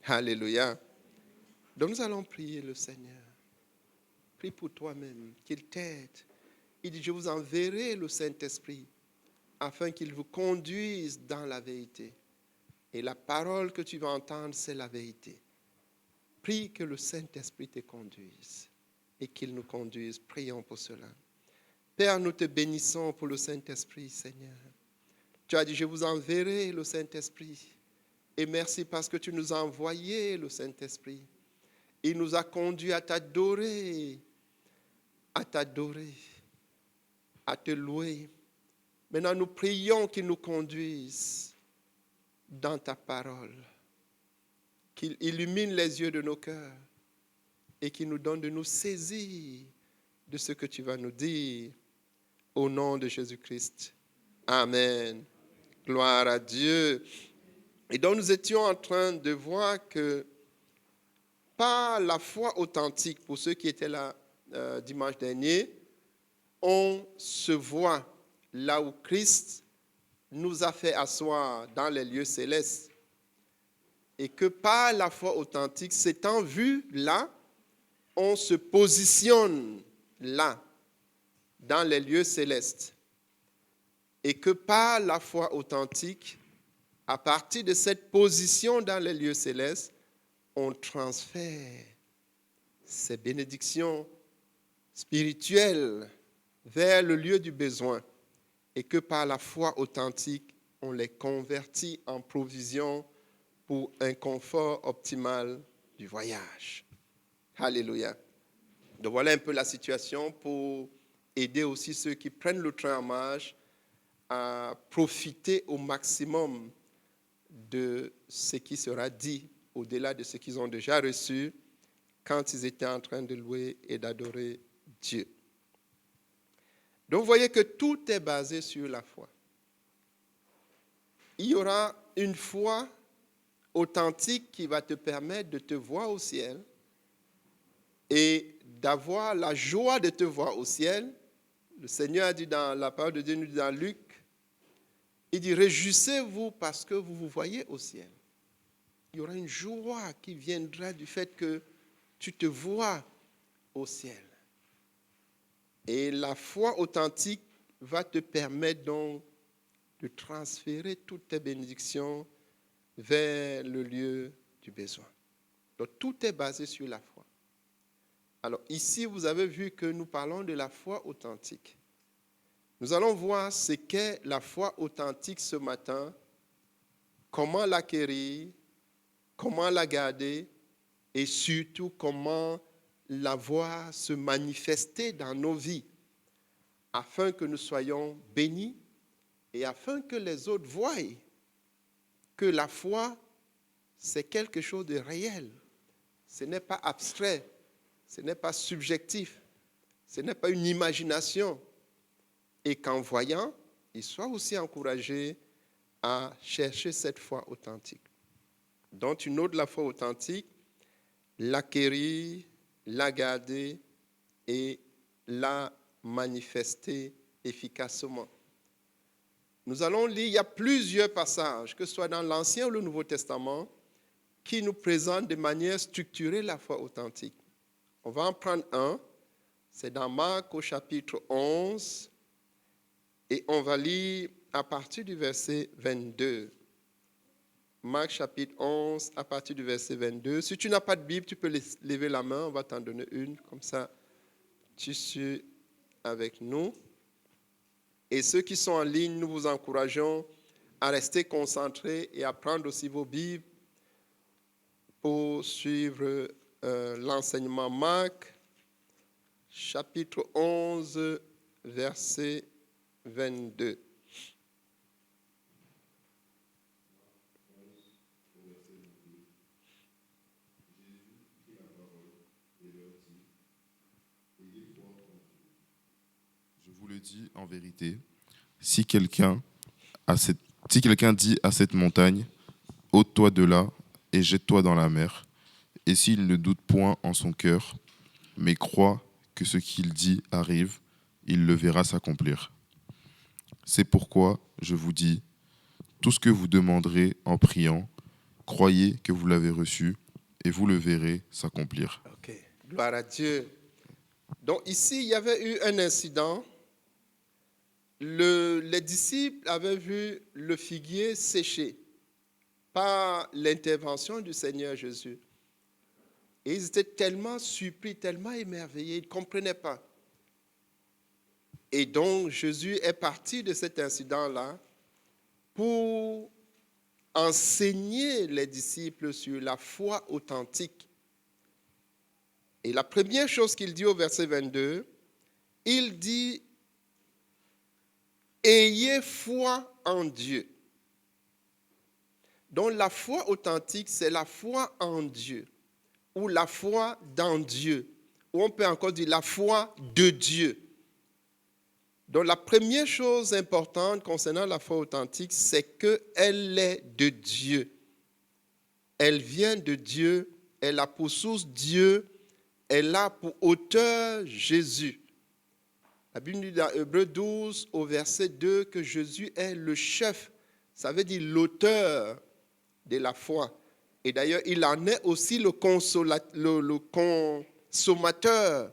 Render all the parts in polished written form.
Alléluia. Donc nous allons prier le Seigneur. Prie pour toi-même, qu'il t'aide. Il dit, je vous enverrai le Saint-Esprit afin qu'il vous conduise dans la vérité. Et la parole que tu vas entendre, c'est la vérité. Prie que le Saint-Esprit te conduise et qu'il nous conduise. Prions pour cela. Père, nous te bénissons pour le Saint-Esprit, Seigneur. Tu as dit, je vous enverrai le Saint-Esprit. Et merci parce que tu nous as envoyé le Saint-Esprit. Il nous a conduits à t'adorer, à te louer. Maintenant, nous prions qu'il nous conduise dans ta parole, qu'il illumine les yeux de nos cœurs et qu'il nous donne de nous saisir de ce que tu vas nous dire au nom de Jésus-Christ. Amen. Gloire à Dieu. Et donc nous étions en train de voir que par la foi authentique, pour ceux qui étaient là dimanche dernier, on se voit là où Christ nous a fait asseoir dans les lieux célestes. Et que par la foi authentique, s'étant vu là, on se positionne là, dans les lieux célestes. Et que par la foi authentique, à partir de cette position dans les lieux célestes, on transfère ces bénédictions spirituelles vers le lieu du besoin et que par la foi authentique, on les convertit en provision pour un confort optimal du voyage. Alléluia. Donc voilà un peu la situation pour aider aussi ceux qui prennent le train en marche à profiter au maximum de ce qui sera dit au-delà de ce qu'ils ont déjà reçu quand ils étaient en train de louer et d'adorer Dieu. Donc vous voyez que tout est basé sur la foi. Il y aura une foi authentique qui va te permettre de te voir au ciel et d'avoir la joie de te voir au ciel. Le Seigneur a dit dans la parole de Dieu, nous dit dans Luc, il dit, réjouissez-vous parce que vous vous voyez au ciel. Il y aura une joie qui viendra du fait que tu te vois au ciel. Et la foi authentique va te permettre donc de transférer toutes tes bénédictions vers le lieu du besoin. Donc tout est basé sur la foi. Alors ici, vous avez vu que nous parlons de la foi authentique. Nous allons voir ce qu'est la foi authentique ce matin, comment l'acquérir, comment la garder et surtout comment la voir se manifester dans nos vies afin que nous soyons bénis et afin que les autres voient que la foi, c'est quelque chose de réel. Ce n'est pas abstrait, ce n'est pas subjectif, ce n'est pas une imagination. Et qu'en voyant, ils soient aussi encouragés à chercher cette foi authentique. Donc, une autre la foi authentique, l'acquérir, la garder et la manifester efficacement. Nous allons lire, il y a plusieurs passages, que ce soit dans l'Ancien ou le Nouveau Testament, qui nous présentent de manière structurée la foi authentique. On va en prendre un, c'est dans Marc au chapitre 11, et on va lire à partir du verset 22. Marc chapitre 11, à partir du verset 22. Si tu n'as pas de Bible, tu peux lever la main, on va t'en donner une, comme ça tu suis avec nous. Et ceux qui sont en ligne, nous vous encourageons à rester concentrés et à prendre aussi vos Bibles pour suivre l'enseignement. Marc chapitre 11, verset 22. Je vous le dis en vérité, si quelqu'un dit à cette montagne, ôte-toi de là et jette-toi dans la mer, et s'il ne doute point en son cœur, mais croit que ce qu'il dit arrive, il le verra s'accomplir. C'est pourquoi je vous dis, tout ce que vous demanderez en priant, Croyez que vous l'avez reçu et vous le verrez s'accomplir. Ok, gloire à Dieu. Donc ici, il y avait eu un incident. Les disciples avaient vu le figuier sécher par l'intervention du Seigneur Jésus. Et ils étaient tellement surpris, tellement émerveillés, ils ne comprenaient pas. Et donc Jésus est parti de cet incident-là pour enseigner les disciples sur la foi authentique. Et la première chose qu'il dit au verset 22, il dit « Ayez foi en Dieu ». Donc la foi authentique, c'est la foi en Dieu, ou la foi dans Dieu, ou on peut encore dire la foi de Dieu. Donc la première chose importante concernant la foi authentique, c'est qu'elle est de Dieu. Elle vient de Dieu, elle a pour source Dieu, elle a pour auteur Jésus. La Bible dit dans Hébreux 12 au verset 2 que Jésus est le chef, ça veut dire l'auteur de la foi. Et d'ailleurs, il en est aussi le consommateur.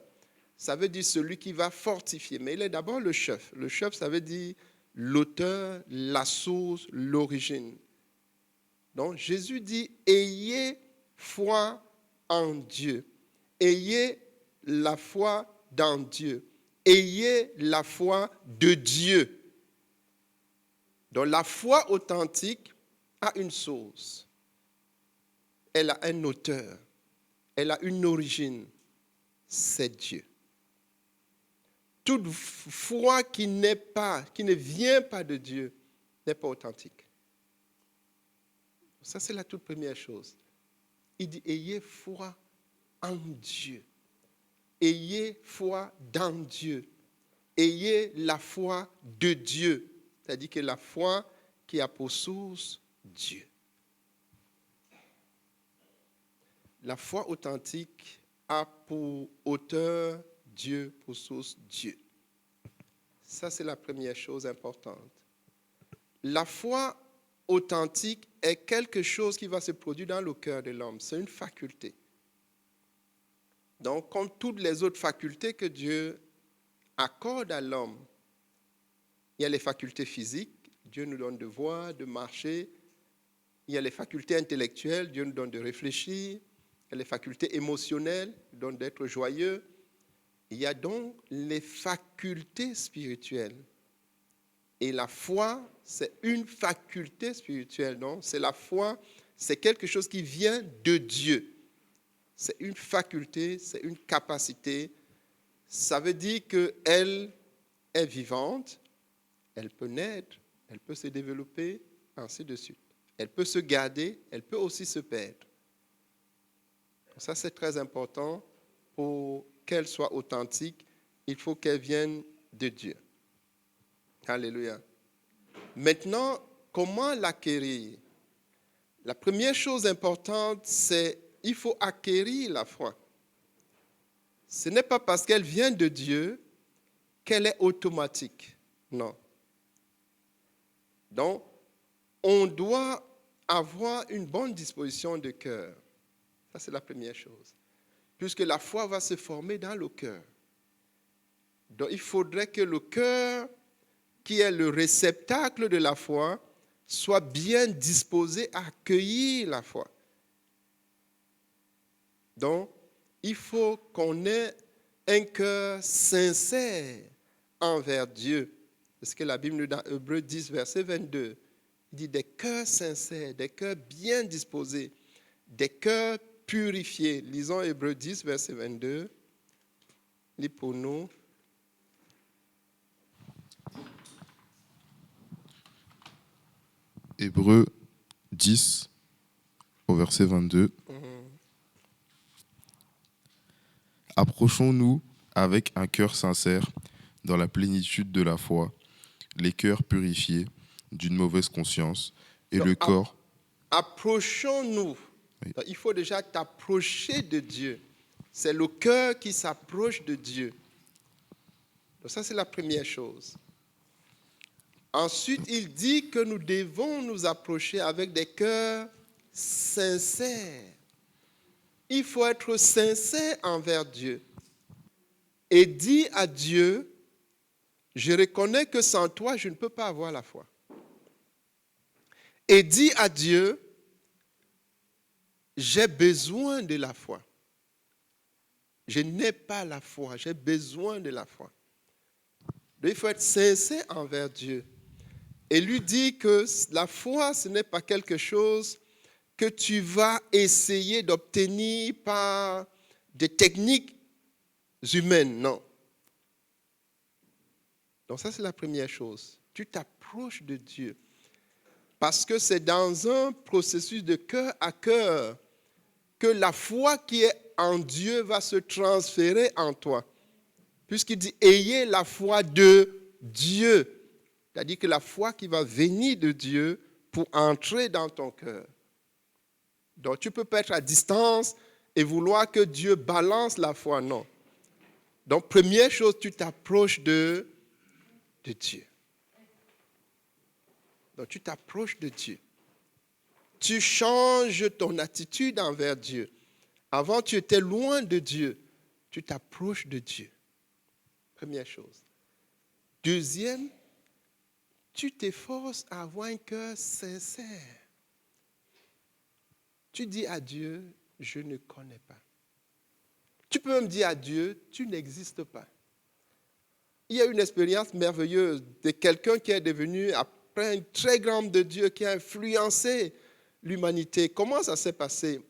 Ça veut dire celui qui va fortifier. Mais il est d'abord le chef. Le chef, ça veut dire l'auteur, la source, l'origine. Donc, Jésus dit, ayez foi en Dieu. Ayez la foi dans Dieu. Ayez la foi de Dieu. Donc, la foi authentique a une source. Elle a un auteur. Elle a une origine. C'est Dieu. Toute foi qui ne vient pas de Dieu n'est pas authentique. Ça, c'est la toute première chose. Il dit, ayez foi en Dieu. Ayez foi dans Dieu. Ayez la foi de Dieu. C'est-à-dire que la foi qui a pour source Dieu. La foi authentique a pour auteur Dieu, pour source Dieu. Ça, c'est la première chose importante. La foi authentique est quelque chose qui va se produire dans le cœur de l'homme. C'est une faculté. Donc, comme toutes les autres facultés que Dieu accorde à l'homme, il y a les facultés physiques, Dieu nous donne de voir, de marcher. Il y a les facultés intellectuelles, Dieu nous donne de réfléchir. Il y a les facultés émotionnelles, il nous donne d'être joyeux. Il y a donc les facultés spirituelles. Et la foi, c'est une faculté spirituelle, non? C'est la foi, c'est quelque chose qui vient de Dieu. C'est une faculté, c'est une capacité. Ça veut dire qu'elle est vivante, elle peut naître, elle peut se développer, ainsi de suite. Elle peut se garder, elle peut aussi se perdre. Ça, c'est très important. Pour qu'elle soit authentique, il faut qu'elle vienne de Dieu. Alléluia. Maintenant, comment l'acquérir? La première chose importante, c'est qu'il faut acquérir la foi. Ce n'est pas parce qu'elle vient de Dieu qu'elle est automatique. Non. Donc, on doit avoir une bonne disposition de cœur. Ça, c'est la première chose. Puisque la foi va se former dans le cœur. Donc, il faudrait que le cœur, qui est le réceptacle de la foi, soit bien disposé à accueillir la foi. Donc, il faut qu'on ait un cœur sincère envers Dieu. C'est ce que la Bible nous dit dans Hébreux 10, verset 22. Il dit des cœurs sincères, des cœurs bien disposés, des cœurs purifiés. Lisons Hébreux 10, verset 22. Lis pour nous. Hébreux 10, au verset 22. Approchons-nous avec un cœur sincère, dans la plénitude de la foi, les cœurs purifiés d'une mauvaise conscience et Donc, le corps. Approchons-nous. Oui. Donc, il faut déjà t'approcher de Dieu. C'est le cœur qui s'approche de Dieu. Donc ça, c'est la première chose. Ensuite, il dit que nous devons nous approcher avec des cœurs sincère. Il faut être sincère envers Dieu. Et dire à Dieu, je reconnais que sans toi, je ne peux pas avoir la foi. Et dire à Dieu, j'ai besoin de la foi. Je n'ai pas la foi, j'ai besoin de la foi. Donc, il faut être sincère envers Dieu. Et lui dire que la foi, ce n'est pas quelque chose que tu vas essayer d'obtenir par des techniques humaines, non. Donc ça, c'est la première chose. Tu t'approches de Dieu. Parce que c'est dans un processus de cœur à cœur que la foi qui est en Dieu va se transférer en toi. Puisqu'il dit, ayez la foi de Dieu. C'est-à-dire que la foi qui va venir de Dieu pour entrer dans ton cœur. Donc tu ne peux pas être à distance et vouloir que Dieu balance la foi, non. Donc première chose, tu t'approches de Dieu. Donc tu t'approches de Dieu. Tu changes ton attitude envers Dieu. Avant, tu étais loin de Dieu. Tu t'approches de Dieu. Première chose. Deuxième, tu t'efforces à avoir un cœur sincère. Tu dis à Dieu, je ne connais pas. Tu peux même dire à Dieu, tu n'existes pas. Il y a une expérience merveilleuse de quelqu'un qui est devenu, après un très grand homme de Dieu, qui a influencé l'humanité. Comment ça s'est passé?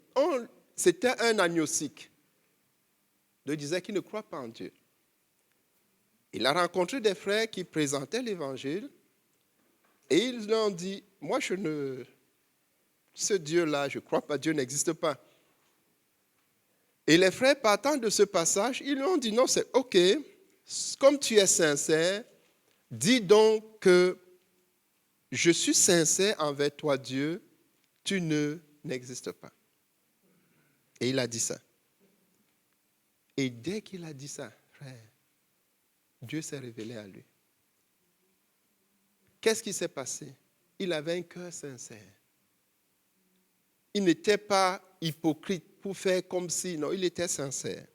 C'était un agnostique. Il disait qu'il ne croit pas en Dieu. Il a rencontré des frères qui présentaient l'évangile et ils lui ont dit, moi ce Dieu-là, je ne crois pas, Dieu n'existe pas. Et les frères partant de ce passage, ils lui ont dit, non, c'est ok, comme tu es sincère, dis donc que je suis sincère envers toi, Dieu, tu n'existes pas. Et il a dit ça. Et dès qu'il a dit ça, frère, Dieu s'est révélé à lui. Qu'est-ce qui s'est passé? Il avait un cœur sincère. Il n'était pas hypocrite pour faire comme si, non, il était sincère.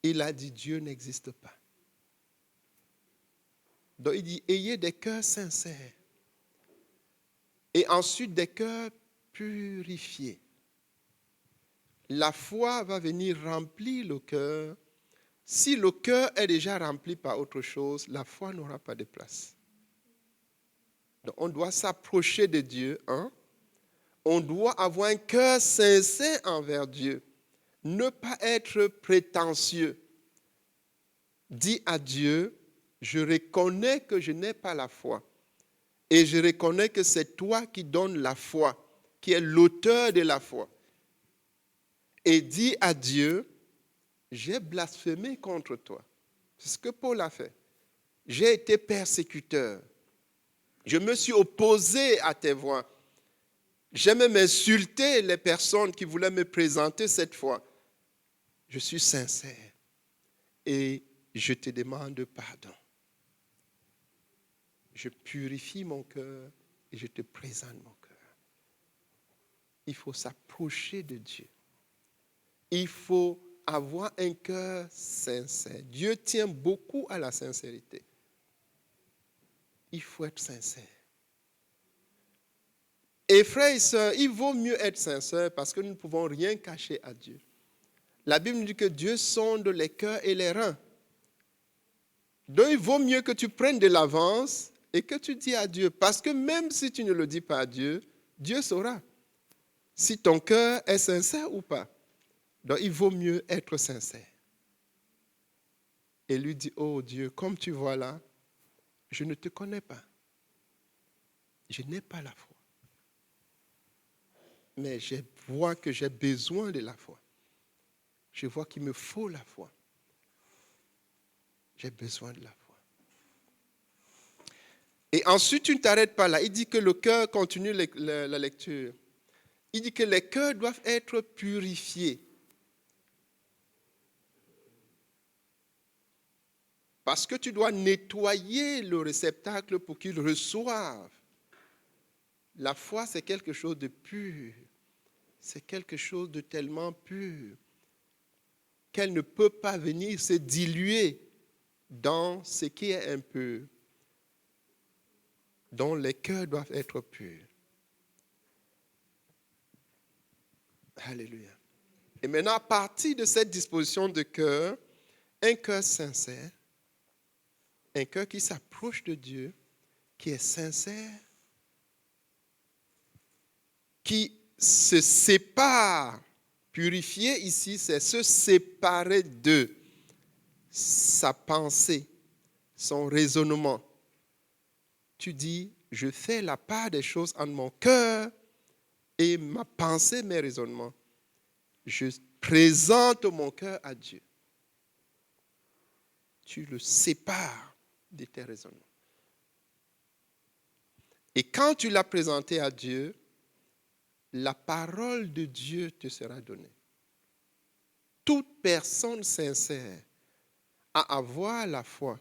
Il a dit, Dieu n'existe pas. Donc il dit, ayez des cœurs sincères. Et ensuite des cœurs purifiés. La foi va venir remplir le cœur. Si le cœur est déjà rempli par autre chose, la foi n'aura pas de place. Donc on doit s'approcher de Dieu. On doit avoir un cœur sincère envers Dieu. Ne pas être prétentieux. Dis à Dieu, je reconnais que je n'ai pas la foi. Et je reconnais que c'est toi qui donnes la foi, qui est l'auteur de la foi. Et dis à Dieu, j'ai blasphémé contre toi. C'est ce que Paul a fait. J'ai été persécuteur. Je me suis opposé à tes voies. J'ai même insulté les personnes qui voulaient me présenter cette foi. Je suis sincère et je te demande pardon. Je purifie mon cœur et je te présente mon cœur. Il faut s'approcher de Dieu. Il faut avoir un cœur sincère. Dieu tient beaucoup à la sincérité. Il faut être sincère. Et frères et sœurs, il vaut mieux être sincère parce que nous ne pouvons rien cacher à Dieu. La Bible nous dit que Dieu sonde les cœurs et les reins. Donc il vaut mieux que tu prennes de l'avance et que tu dis à Dieu. Parce que même si tu ne le dis pas à Dieu, Dieu saura si ton cœur est sincère ou pas. Donc il vaut mieux être sincère. Et lui dit, oh Dieu, comme tu vois là, je ne te connais pas. Je n'ai pas la foi. Mais je vois que j'ai besoin de la foi. Je vois qu'il me faut la foi. J'ai besoin de la foi. Et ensuite, tu ne t'arrêtes pas là. Il dit que le cœur, continue la lecture. Il dit que les cœurs doivent être purifiés. Parce que tu dois nettoyer le réceptacle pour qu'il reçoive La foi, c'est quelque chose de pur. C'est quelque chose de tellement pur qu'elle ne peut pas venir se diluer dans ce qui est impur, dont les cœurs doivent être purs. Alléluia. Et maintenant, à partir de cette disposition de cœur, un cœur sincère, un cœur qui s'approche de Dieu, qui est sincère, qui se sépare. Purifier ici, c'est se séparer de sa pensée, son raisonnement. Tu dis, je fais la part des choses en mon cœur et ma pensée, mes raisonnements. Je présente mon cœur à Dieu. Tu le sépares de tes raisonnements. Et quand tu l'as présenté à Dieu, la parole de Dieu te sera donnée. Toute personne sincère à avoir la foi,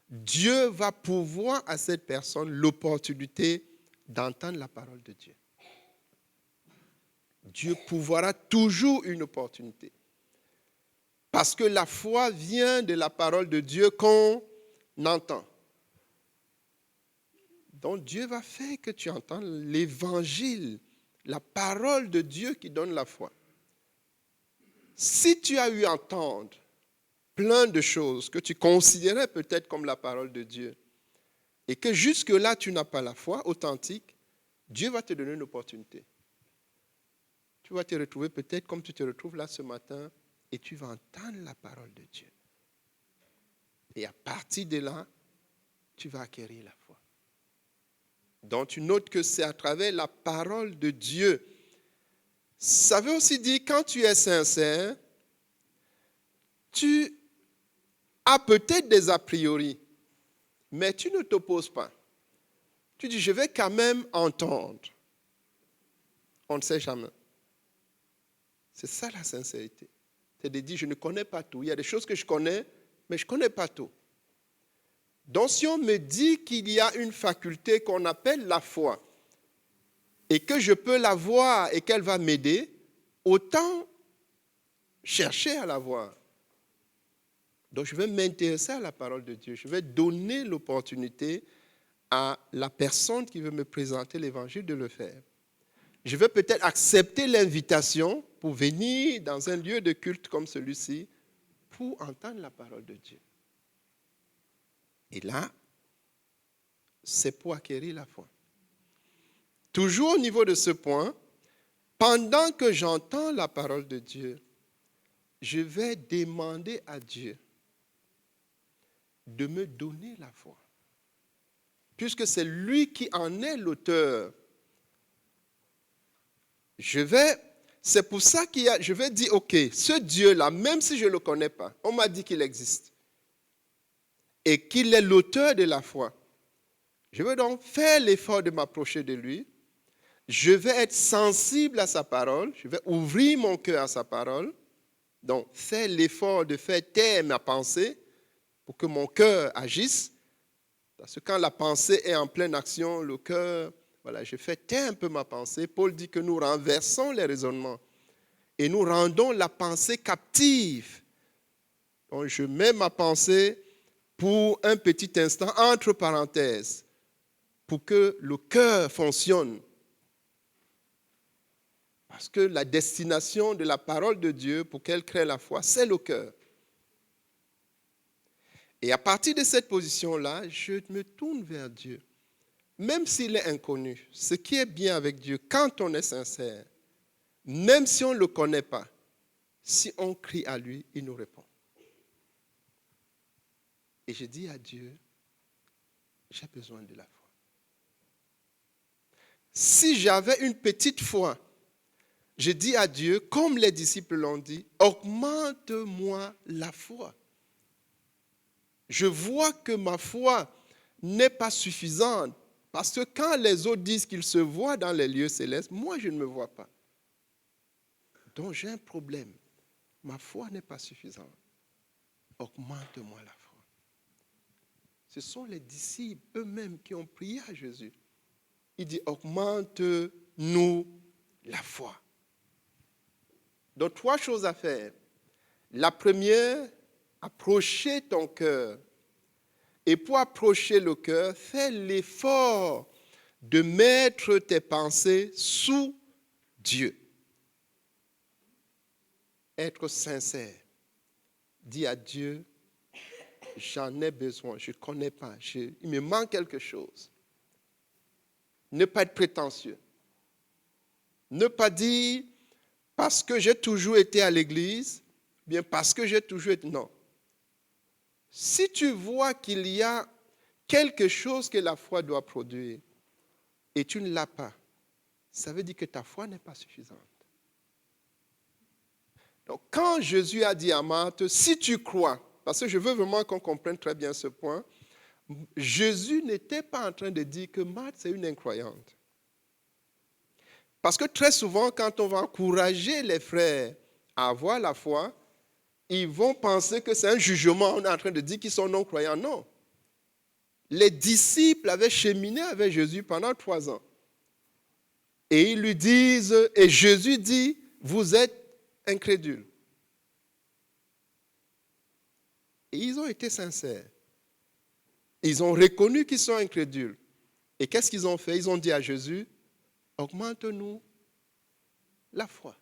Dieu va pourvoir à cette personne l'opportunité d'entendre la parole de Dieu. Dieu pourvoira toujours une opportunité. Parce que la foi vient de la parole de Dieu qu'on entend. Donc Dieu va faire que tu entends l'évangile, la parole de Dieu qui donne la foi. Si tu as eu à entendre plein de choses que tu considérais peut-être comme la parole de Dieu et que jusque-là tu n'as pas la foi authentique, Dieu va te donner une opportunité. Tu vas te retrouver peut-être comme tu te retrouves là ce matin et tu vas entendre la parole de Dieu. Et à partir de là, tu vas acquérir la foi. Donc tu notes que c'est à travers la parole de Dieu. Ça veut aussi dire quand tu es sincère, tu as peut-être des a priori, mais tu ne t'opposes pas. Tu dis, je vais quand même entendre. On ne sait jamais. C'est ça la sincérité. C'est de dire, je ne connais pas tout. Il y a des choses que je connais, mais je ne connais pas tout. Donc si on me dit qu'il y a une faculté qu'on appelle la foi, et que je peux la voir et qu'elle va m'aider, autant chercher à la voir. Donc je vais m'intéresser à la parole de Dieu. Je vais donner l'opportunité à la personne qui veut me présenter l'évangile de le faire. Je vais peut-être accepter l'invitation pour venir dans un lieu de culte comme celui-ci pour entendre la parole de Dieu. Et là, c'est pour acquérir la foi. Toujours au niveau de ce point, pendant que j'entends la parole de Dieu, je vais demander à Dieu de me donner la foi. Puisque c'est lui qui en est l'auteur. C'est pour ça je vais dire, ok, ce Dieu-là, même si je ne le connais pas, on m'a dit qu'il existe et qu'il est l'auteur de la foi. Je vais donc faire l'effort de m'approcher de lui. Je vais être sensible à sa parole. Je vais ouvrir mon cœur à sa parole. Donc, faire l'effort de faire taire ma pensée pour que mon cœur agisse. Parce que quand la pensée est en pleine action, le cœur, voilà, je fais taire un peu ma pensée. Paul dit que nous renversons les raisonnements et nous rendons la pensée captive. Donc, je mets ma pensée pour un petit instant entre parenthèses pour que le cœur fonctionne. Parce que la destination de la parole de Dieu pour qu'elle crée la foi, c'est le cœur. Et à partir de cette position-là, je me tourne vers Dieu. Même s'il est inconnu, ce qui est bien avec Dieu, quand on est sincère, même si on ne le connaît pas, si on crie à lui, il nous répond. Et je dis à Dieu, j'ai besoin de la foi. Si j'avais une petite foi, je dis à Dieu, comme les disciples l'ont dit, augmente-moi la foi. Je vois que ma foi n'est pas suffisante. Parce que quand les autres disent qu'ils se voient dans les lieux célestes, moi je ne me vois pas. Donc j'ai un problème. Ma foi n'est pas suffisante. Augmente-moi la foi. Ce sont les disciples eux-mêmes qui ont prié à Jésus. il dit, augmente-nous la foi. Donc, 3 choses à faire. La première, approcher ton cœur. Et pour approcher le cœur, fais l'effort de mettre tes pensées sous Dieu. Être sincère. Dis à Dieu, j'en ai besoin, je ne connais pas, il me manque quelque chose. Ne pas être prétentieux. Ne pas dire, parce que j'ai toujours été à l'église, bien parce que j'ai toujours été... Non. Si tu vois qu'il y a quelque chose que la foi doit produire et tu ne l'as pas, ça veut dire que ta foi n'est pas suffisante. Donc, quand Jésus a dit à Marthe, si tu crois, parce que je veux vraiment qu'on comprenne très bien ce point, Jésus n'était pas en train de dire que Marthe, c'est une incroyante. Parce que très souvent, quand on va encourager les frères à avoir la foi, ils vont penser que c'est un jugement, on est en train de dire qu'ils sont non-croyants. Non. Les disciples avaient cheminé avec Jésus pendant 3 ans. Et ils lui disent, et Jésus dit, vous êtes incrédules. Et ils ont été sincères. Ils ont reconnu qu'ils sont incrédules. Et qu'est-ce qu'ils ont fait? Ils ont dit à Jésus, augmente-nous la foi.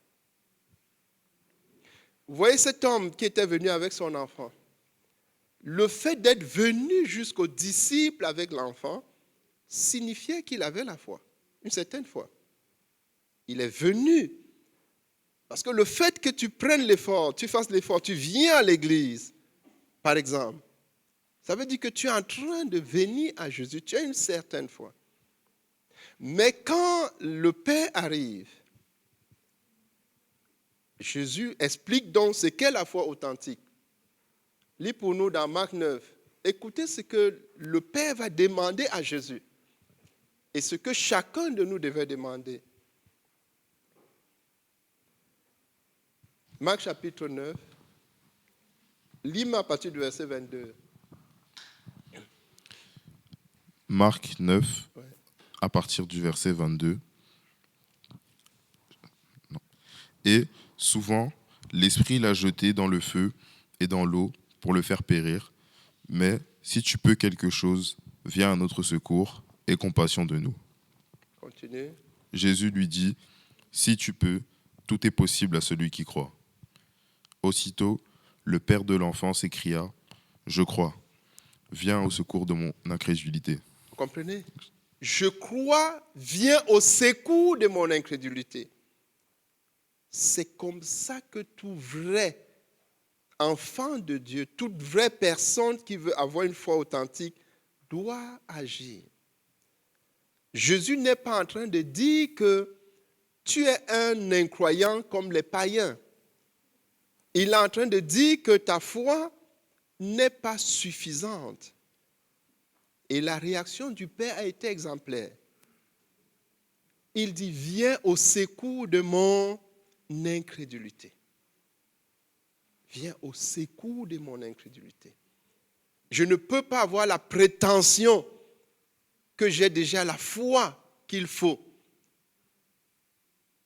Vous voyez cet homme qui était venu avec son enfant. Le fait d'être venu jusqu'aux disciples avec l'enfant signifiait qu'il avait la foi, une certaine foi. Il est venu. Parce que le fait que tu prennes l'effort, tu fasses l'effort, tu viens à l'église, par exemple, ça veut dire que tu es en train de venir à Jésus, tu as une certaine foi. Mais quand le Père arrive, Jésus explique donc ce qu'est la foi authentique. Lis pour nous dans Marc 9. Écoutez ce que le Père va demander à Jésus et ce que chacun de nous devait demander. Marc chapitre 9, lis-moi à partir du verset 22. Marc 9, à partir du verset 22. Non. Et souvent, l'Esprit l'a jeté dans le feu et dans l'eau pour le faire périr. Mais si tu peux quelque chose, viens à notre secours et aie compassion de nous. Continue. Jésus lui dit, si tu peux, tout est possible à celui qui croit. Aussitôt, le père de l'enfant s'écria, je crois, viens au secours de mon incrédulité. Vous comprenez? Je crois, viens au secours de mon incrédulité. C'est comme ça que tout vrai enfant de Dieu, toute vraie personne qui veut avoir une foi authentique doit agir. Jésus n'est pas en train de dire que tu es un incroyant comme les païens. Il est en train de dire que ta foi n'est pas suffisante. Et la réaction du Père a été exemplaire. Il dit, viens au secours de mon incrédulité. Viens au secours de mon incrédulité. Je ne peux pas avoir la prétention que j'ai déjà la foi qu'il faut.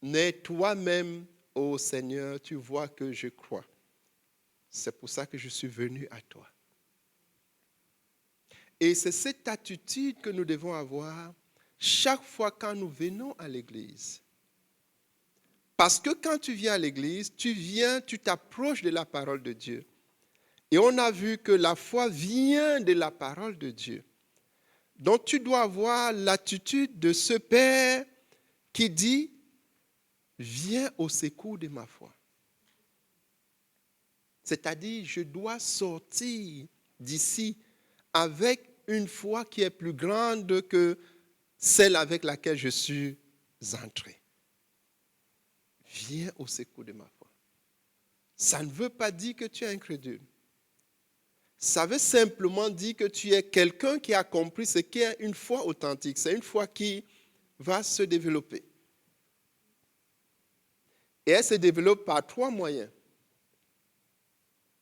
Mais toi-même, ô Seigneur, tu vois que je crois. C'est pour ça que je suis venu à toi. Et c'est cette attitude que nous devons avoir chaque fois quand nous venons à l'église. Parce que quand tu viens à l'église, tu t'approches de la parole de Dieu. Et on a vu que la foi vient de la parole de Dieu. Donc tu dois avoir l'attitude de ce Père qui dit, viens au secours de ma foi. C'est-à-dire, je dois sortir d'ici avec une foi qui est plus grande que celle avec laquelle je suis entré. Viens au secours de ma foi. Ça ne veut pas dire que tu es incrédule. Ça veut simplement dire que tu es quelqu'un qui a compris ce qu'est une foi authentique. C'est une foi qui va se développer. Et elle se développe par 3 moyens.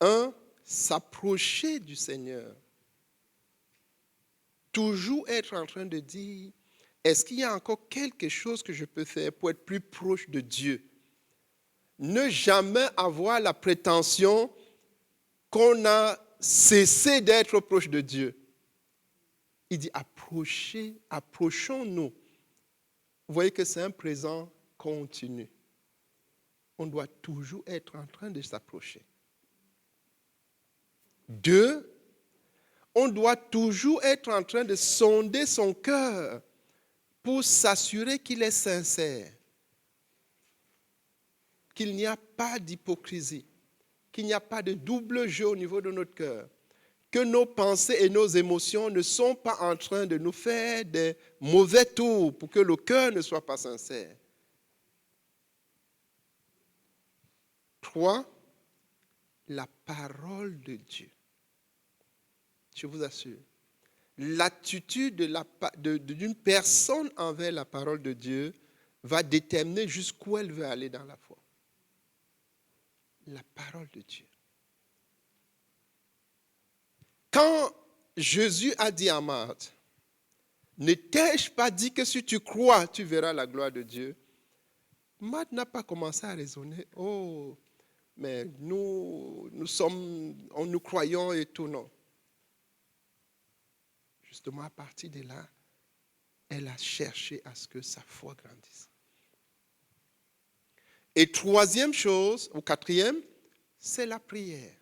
1, s'approcher du Seigneur. Toujours être en train de dire, est-ce qu'il y a encore quelque chose que je peux faire pour être plus proche de Dieu? Ne jamais avoir la prétention qu'on a cessé d'être proche de Dieu. Il dit approchons-nous. Vous voyez que c'est un présent continu. On doit toujours être en train de s'approcher. 2, on doit toujours être en train de sonder son cœur pour s'assurer qu'il est sincère, qu'il n'y a pas d'hypocrisie, qu'il n'y a pas de double jeu au niveau de notre cœur, que nos pensées et nos émotions ne sont pas en train de nous faire des mauvais tours pour que le cœur ne soit pas sincère. 3, la parole de Dieu. Je vous assure, l'attitude d'une personne envers la parole de Dieu va déterminer jusqu'où elle veut aller dans la foi. La parole de Dieu. Quand Jésus a dit à Marthe, ne t'ai-je pas dit que si tu crois, tu verras la gloire de Dieu? Marthe n'a pas commencé à raisonner, oh, mais nous croyons et tout, non. Justement, à partir de là, elle a cherché à ce que sa foi grandisse. Et 3e chose, ou 4e, c'est la prière.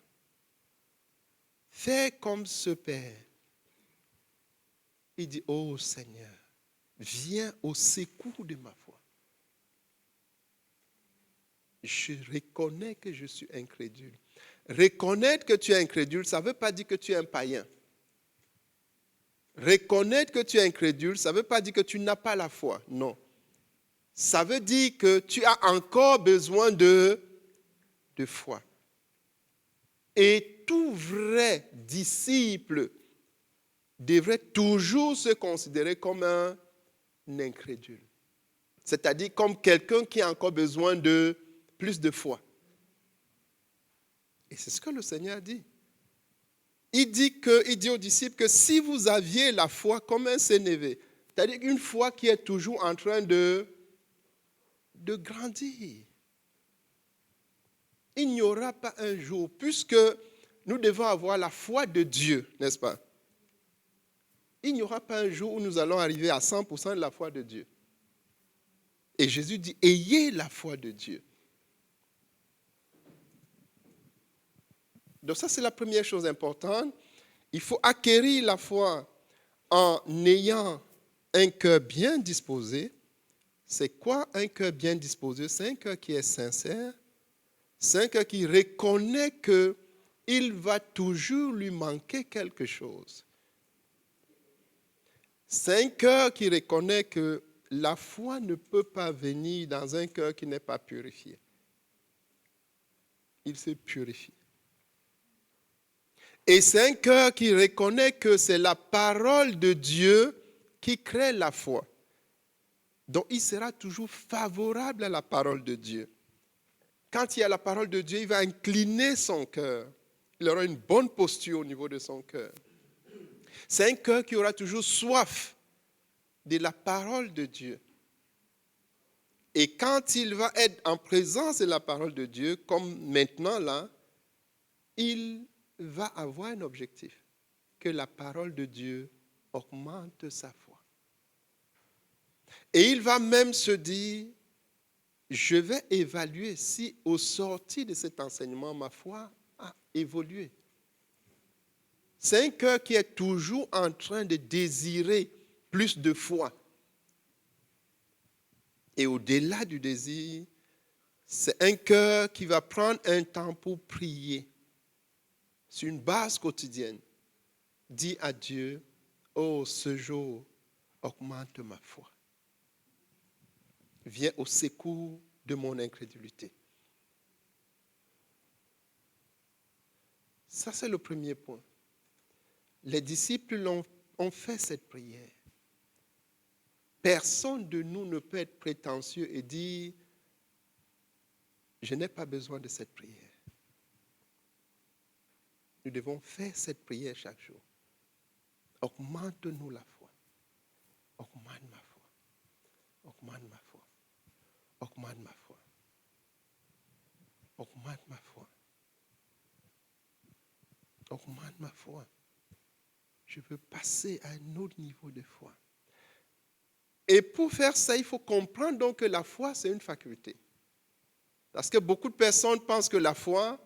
Fais comme ce Père. Il dit, oh Seigneur, viens au secours de ma foi. Je reconnais que je suis incrédule. Reconnaître que tu es incrédule, ça ne veut pas dire que tu es un païen. Reconnaître que tu es incrédule, ça ne veut pas dire que tu n'as pas la foi. Non. Ça veut dire que tu as encore besoin de foi. Et tout vrai disciple devrait toujours se considérer comme un incrédule. C'est-à-dire comme quelqu'un qui a encore besoin de plus de foi. Et c'est ce que le Seigneur dit. Il dit aux disciples que si vous aviez la foi comme un sénévé, c'est-à-dire une foi qui est toujours en train de grandir, il n'y aura pas un jour, puisque nous devons avoir la foi de Dieu, n'est-ce pas? Il n'y aura pas un jour où nous allons arriver à 100% de la foi de Dieu. Et Jésus dit, ayez la foi de Dieu. Donc ça, c'est la première chose importante. Il faut acquérir la foi en ayant un cœur bien disposé. C'est quoi un cœur bien disposé? C'est un cœur qui est sincère. C'est un cœur qui reconnaît qu'il va toujours lui manquer quelque chose. C'est un cœur qui reconnaît que la foi ne peut pas venir dans un cœur qui n'est pas purifié. Il se purifie. Et c'est un cœur qui reconnaît que c'est la parole de Dieu qui crée la foi. Donc il sera toujours favorable à la parole de Dieu. Quand il y a la parole de Dieu, il va incliner son cœur. Il aura une bonne posture au niveau de son cœur. C'est un cœur qui aura toujours soif de la parole de Dieu. Et quand il va être en présence de la parole de Dieu, comme maintenant là, il va avoir un objectif, que la parole de Dieu augmente sa foi. Et il va même se dire, je vais évaluer si au sortir de cet enseignement, ma foi a évolué. C'est un cœur qui est toujours en train de désirer plus de foi. Et au-delà du désir, c'est un cœur qui va prendre un temps pour prier. Sur une base quotidienne, dis à Dieu, oh, ce jour, augmente ma foi. Viens au secours de mon incrédulité. Ça, c'est le premier point. Les disciples ont fait cette prière. Personne de nous ne peut être prétentieux et dire, je n'ai pas besoin de cette prière. Nous devons faire cette prière chaque jour. Augmente-nous la foi. Augmente ma foi. Augmente ma foi. Augmente ma foi. Augmente ma foi. Augmente ma foi. Je veux passer à un autre niveau de foi. Et pour faire ça, il faut comprendre donc que la foi, c'est une faculté. Parce que beaucoup de personnes pensent que la foi,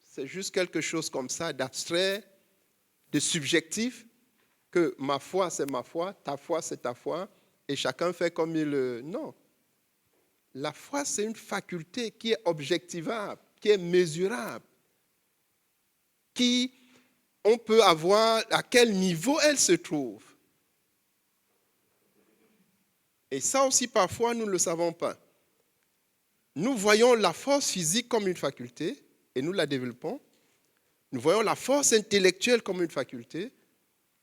c'est juste quelque chose comme ça, d'abstrait, de subjectif, que ma foi, c'est ma foi, ta foi, c'est ta foi, et chacun fait comme il le... Non. La foi, c'est une faculté qui est objectivable, qui est mesurable, qui, on peut avoir à quel niveau elle se trouve. Et ça aussi, parfois, nous ne le savons pas. Nous voyons la force physique comme une faculté, et nous la développons. Nous voyons la force intellectuelle comme une faculté,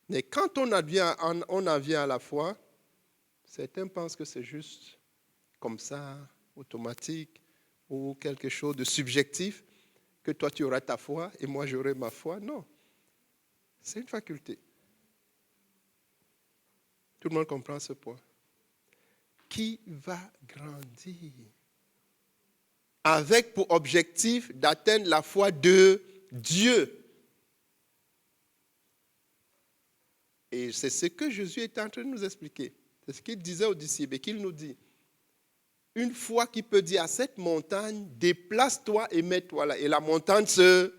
mais quand on en vient à la foi, certains pensent que c'est juste comme ça, automatique, ou quelque chose de subjectif, que toi tu auras ta foi et moi j'aurai ma foi. Non, c'est une faculté. Tout le monde comprend ce point. Qui va grandir avec pour objectif d'atteindre la foi de Dieu. Et c'est ce que Jésus est en train de nous expliquer. C'est ce qu'il disait aux disciples et qu'il nous dit. Une foi qui peut dire à cette montagne, déplace-toi et mets-toi là. Et la montagne se...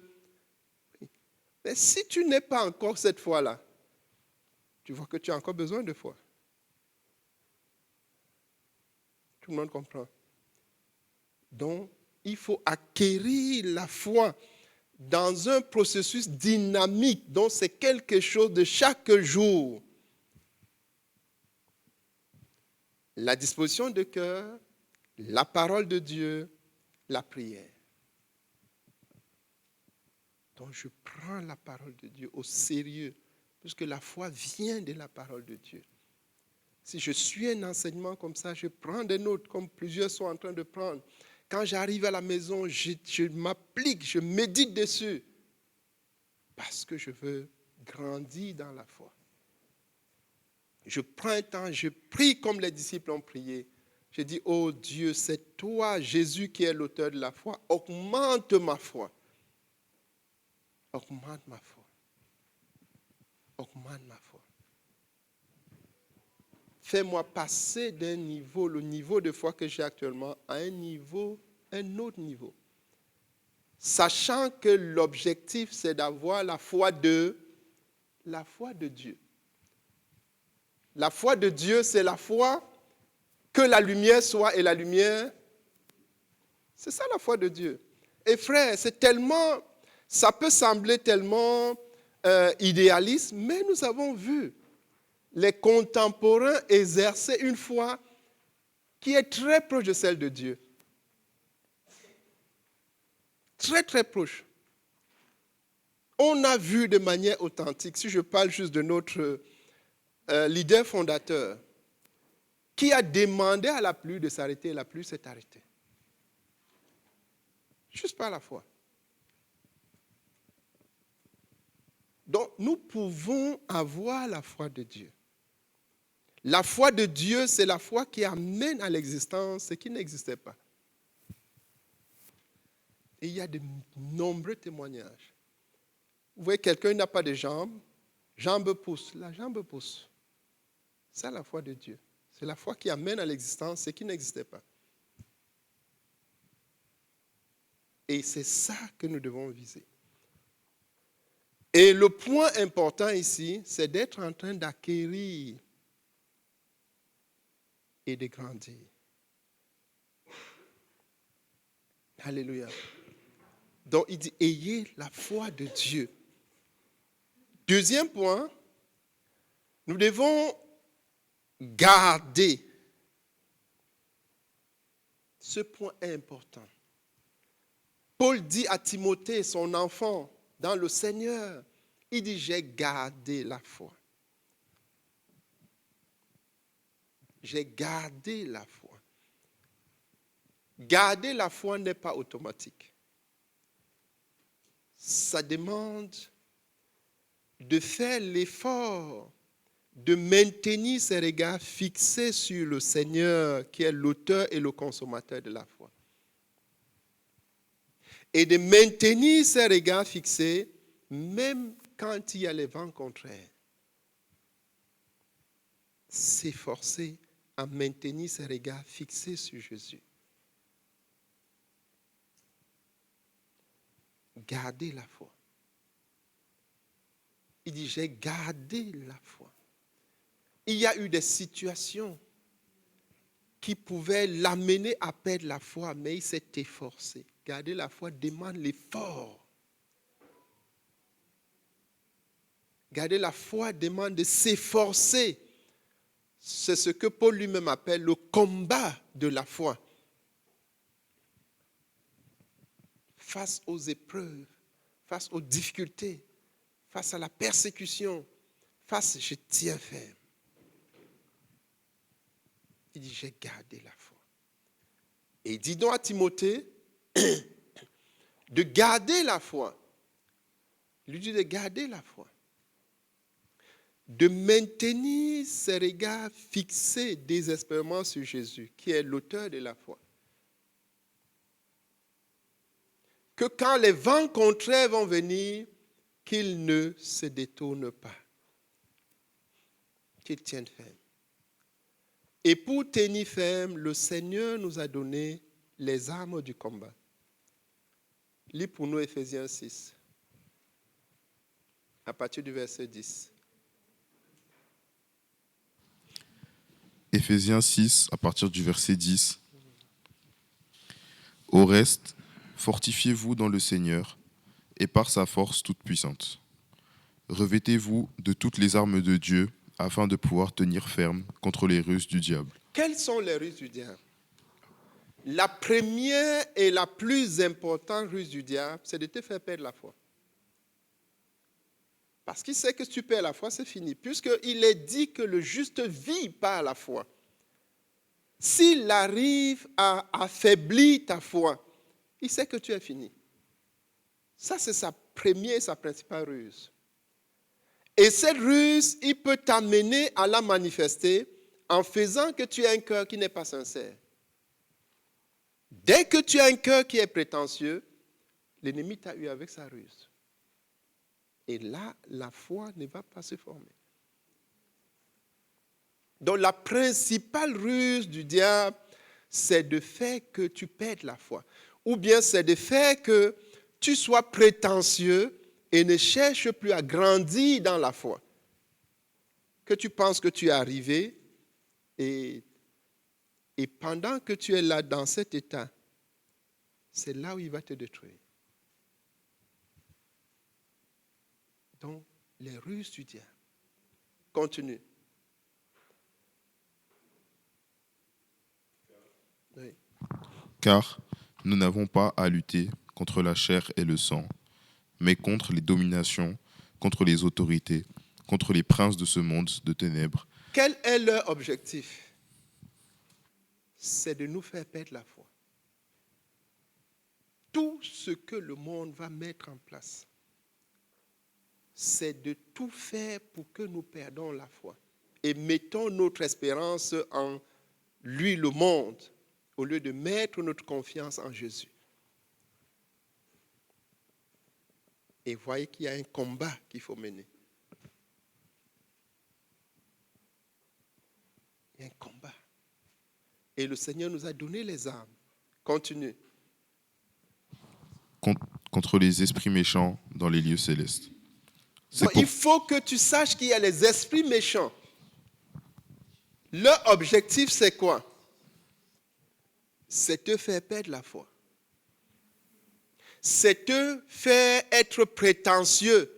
Mais si tu n'es pas encore cette foi-là, tu vois que tu as encore besoin de foi. Tout le monde comprend. Donc, il faut acquérir la foi dans un processus dynamique, donc c'est quelque chose de chaque jour. La disposition de cœur, la parole de Dieu, la prière. Donc je prends la parole de Dieu au sérieux, puisque la foi vient de la parole de Dieu. Si je suis un enseignement comme ça, je prends des notes, comme plusieurs sont en train de prendre. Quand j'arrive à la maison, je m'applique, je médite dessus, parce que je veux grandir dans la foi. Je prends un temps, je prie comme les disciples ont prié. Je dis, oh Dieu, c'est toi, Jésus, qui est l'auteur de la foi. Augmente ma foi. Augmente ma foi. Augmente ma foi. Fais-moi passer d'un niveau, le niveau de foi que j'ai actuellement, à un autre niveau. Sachant que l'objectif, c'est d'avoir la foi de Dieu. La foi de Dieu, c'est la foi que la lumière soit et la lumière. C'est ça la foi de Dieu. Et frère, ça peut sembler tellement idéaliste, mais nous avons vu les contemporains exercer une foi qui est très proche de celle de Dieu. Très, très proche. On a vu de manière authentique, si je parle juste de notre leader fondateur, qui a demandé à la pluie de s'arrêter, et la pluie s'est arrêtée. Juste par la foi. Donc, nous pouvons avoir la foi de Dieu. La foi de Dieu, c'est la foi qui amène à l'existence ce qui n'existait pas. Et il y a de nombreux témoignages. Vous voyez, quelqu'un n'a pas de jambes, jambe pousse, la jambe pousse. C'est la foi de Dieu. C'est la foi qui amène à l'existence ce qui n'existait pas. Et c'est ça que nous devons viser. Et le point important ici, c'est d'être en train d'acquérir et de grandir. Alléluia. Donc il dit, ayez la foi de Dieu. Deuxième point, nous devons garder. Ce point est important. Paul dit à Timothée, son enfant, dans le Seigneur, il dit, j'ai gardé la foi. J'ai gardé la foi. Garder la foi n'est pas automatique. Ça demande de faire l'effort de maintenir ses regards fixés sur le Seigneur qui est l'auteur et le consommateur de la foi. Et de maintenir ses regards fixés même quand il y a les vents contraires. S'efforcer à maintenir ses regards fixés sur Jésus. Garder la foi. Il dit, j'ai gardé la foi. Il y a eu des situations qui pouvaient l'amener à perdre la foi, mais il s'est efforcé. Garder la foi demande l'effort. Garder la foi demande de s'efforcer. C'est ce que Paul lui-même appelle le combat de la foi. Face aux épreuves, face aux difficultés, face à la persécution, je tiens ferme. Il dit, j'ai gardé la foi. Et il dit donc à Timothée de garder la foi. Il lui dit de garder la foi. De maintenir ses regards fixés désespérément sur Jésus, qui est l'auteur de la foi. Que quand les vents contraires vont venir, qu'ils ne se détournent pas. Qu'ils tiennent ferme. Et pour tenir ferme, le Seigneur nous a donné les armes du combat. Lis pour nous Ephésiens 6, à partir du verset 10. Ephésiens 6, à partir du verset 10. Au reste, fortifiez-vous dans le Seigneur et par sa force toute puissante. Revêtez-vous de toutes les armes de Dieu afin de pouvoir tenir ferme contre les ruses du diable. Quelles sont les ruses du diable? La première et la plus importante ruse du diable, c'est de te faire perdre la foi. Parce qu'il sait que si tu perds la foi, c'est fini. Puisqu'il est dit que le juste vit par la foi. S'il arrive à affaiblir ta foi, il sait que tu es fini. Ça, c'est sa première et sa principale ruse. Et cette ruse, il peut t'amener à la manifester en faisant que tu as un cœur qui n'est pas sincère. Dès que tu as un cœur qui est prétentieux, l'ennemi t'a eu avec sa ruse. Et là, la foi ne va pas se former. Donc la principale ruse du diable, c'est de faire que tu perdes la foi. Ou bien c'est de faire que tu sois prétentieux et ne cherches plus à grandir dans la foi. Que tu penses que tu es arrivé et pendant que tu es là dans cet état, c'est là où il va te détruire. Donc, les ruses du diable. Continue. Oui. Car nous n'avons pas à lutter contre la chair et le sang, mais contre les dominations, contre les autorités, contre les princes de ce monde de ténèbres. Quel est leur objectif? C'est de nous faire perdre la foi. Tout ce que le monde va mettre en place, c'est de tout faire pour que nous perdons la foi et mettons notre espérance en lui, le monde, au lieu de mettre notre confiance en Jésus. Et voyez qu'il y a un combat qu'il faut mener. Il y a un combat. Et le Seigneur nous a donné les armes. Continue. Contre les esprits méchants dans les lieux célestes. Donc, il faut que tu saches qu'il y a les esprits méchants. Leur objectif, c'est quoi? C'est te faire perdre la foi. C'est te faire être prétentieux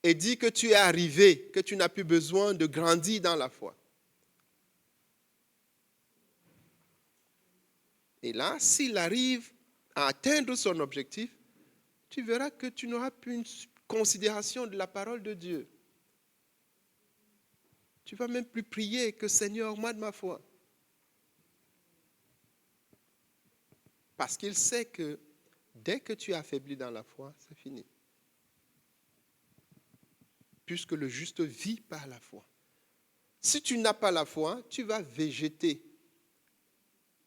et dire que tu es arrivé, que tu n'as plus besoin de grandir dans la foi. Et là, s'il arrive à atteindre son objectif, tu verras que tu n'auras plus une considération de la parole de Dieu. Tu ne vas même plus prier que Seigneur, augmente ma foi. Parce qu'il sait que dès que tu es affaibli dans la foi, c'est fini. Puisque le juste vit par la foi. Si tu n'as pas la foi, tu vas végéter.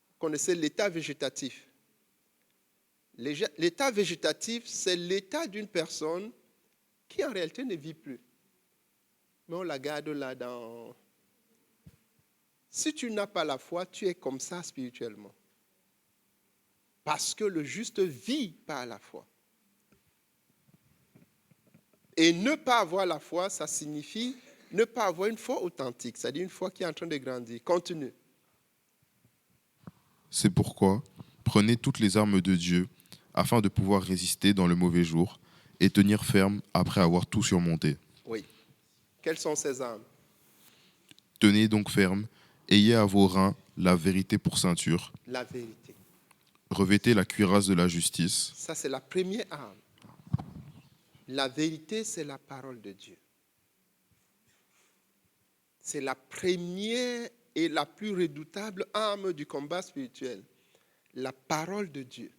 Vous connaissez l'état végétatif. L'état végétatif, c'est l'état d'une personne qui en réalité ne vit plus. Mais on la garde là dans... Si tu n'as pas la foi, tu es comme ça spirituellement. Parce que le juste vit par la foi. Et ne pas avoir la foi, ça signifie ne pas avoir une foi authentique, c'est-à-dire une foi qui est en train de grandir. Continue. C'est pourquoi, prenez toutes les armes de Dieu, afin de pouvoir résister dans le mauvais jour et tenir ferme après avoir tout surmonté. Oui. Quelles sont ces armes? Tenez donc ferme, ayez à vos reins la vérité pour ceinture, La vérité. revêtez la cuirasse de la justice, Ça, c'est la première arme. La vérité, c'est la parole de Dieu. C'est la première et la plus redoutable arme du combat spirituel. La parole de Dieu.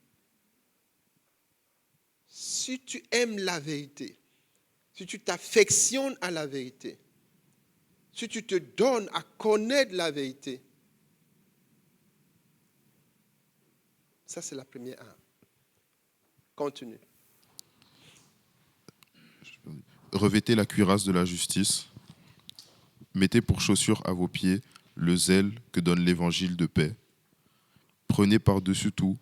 Si tu aimes la vérité, si tu t'affectionnes à la vérité, si tu te donnes à connaître la vérité, ça c'est la première arme. Continue. revêtez la cuirasse de la justice, mettez pour chaussure à vos pieds le zèle que donne l'évangile de paix, prenez par-dessus tout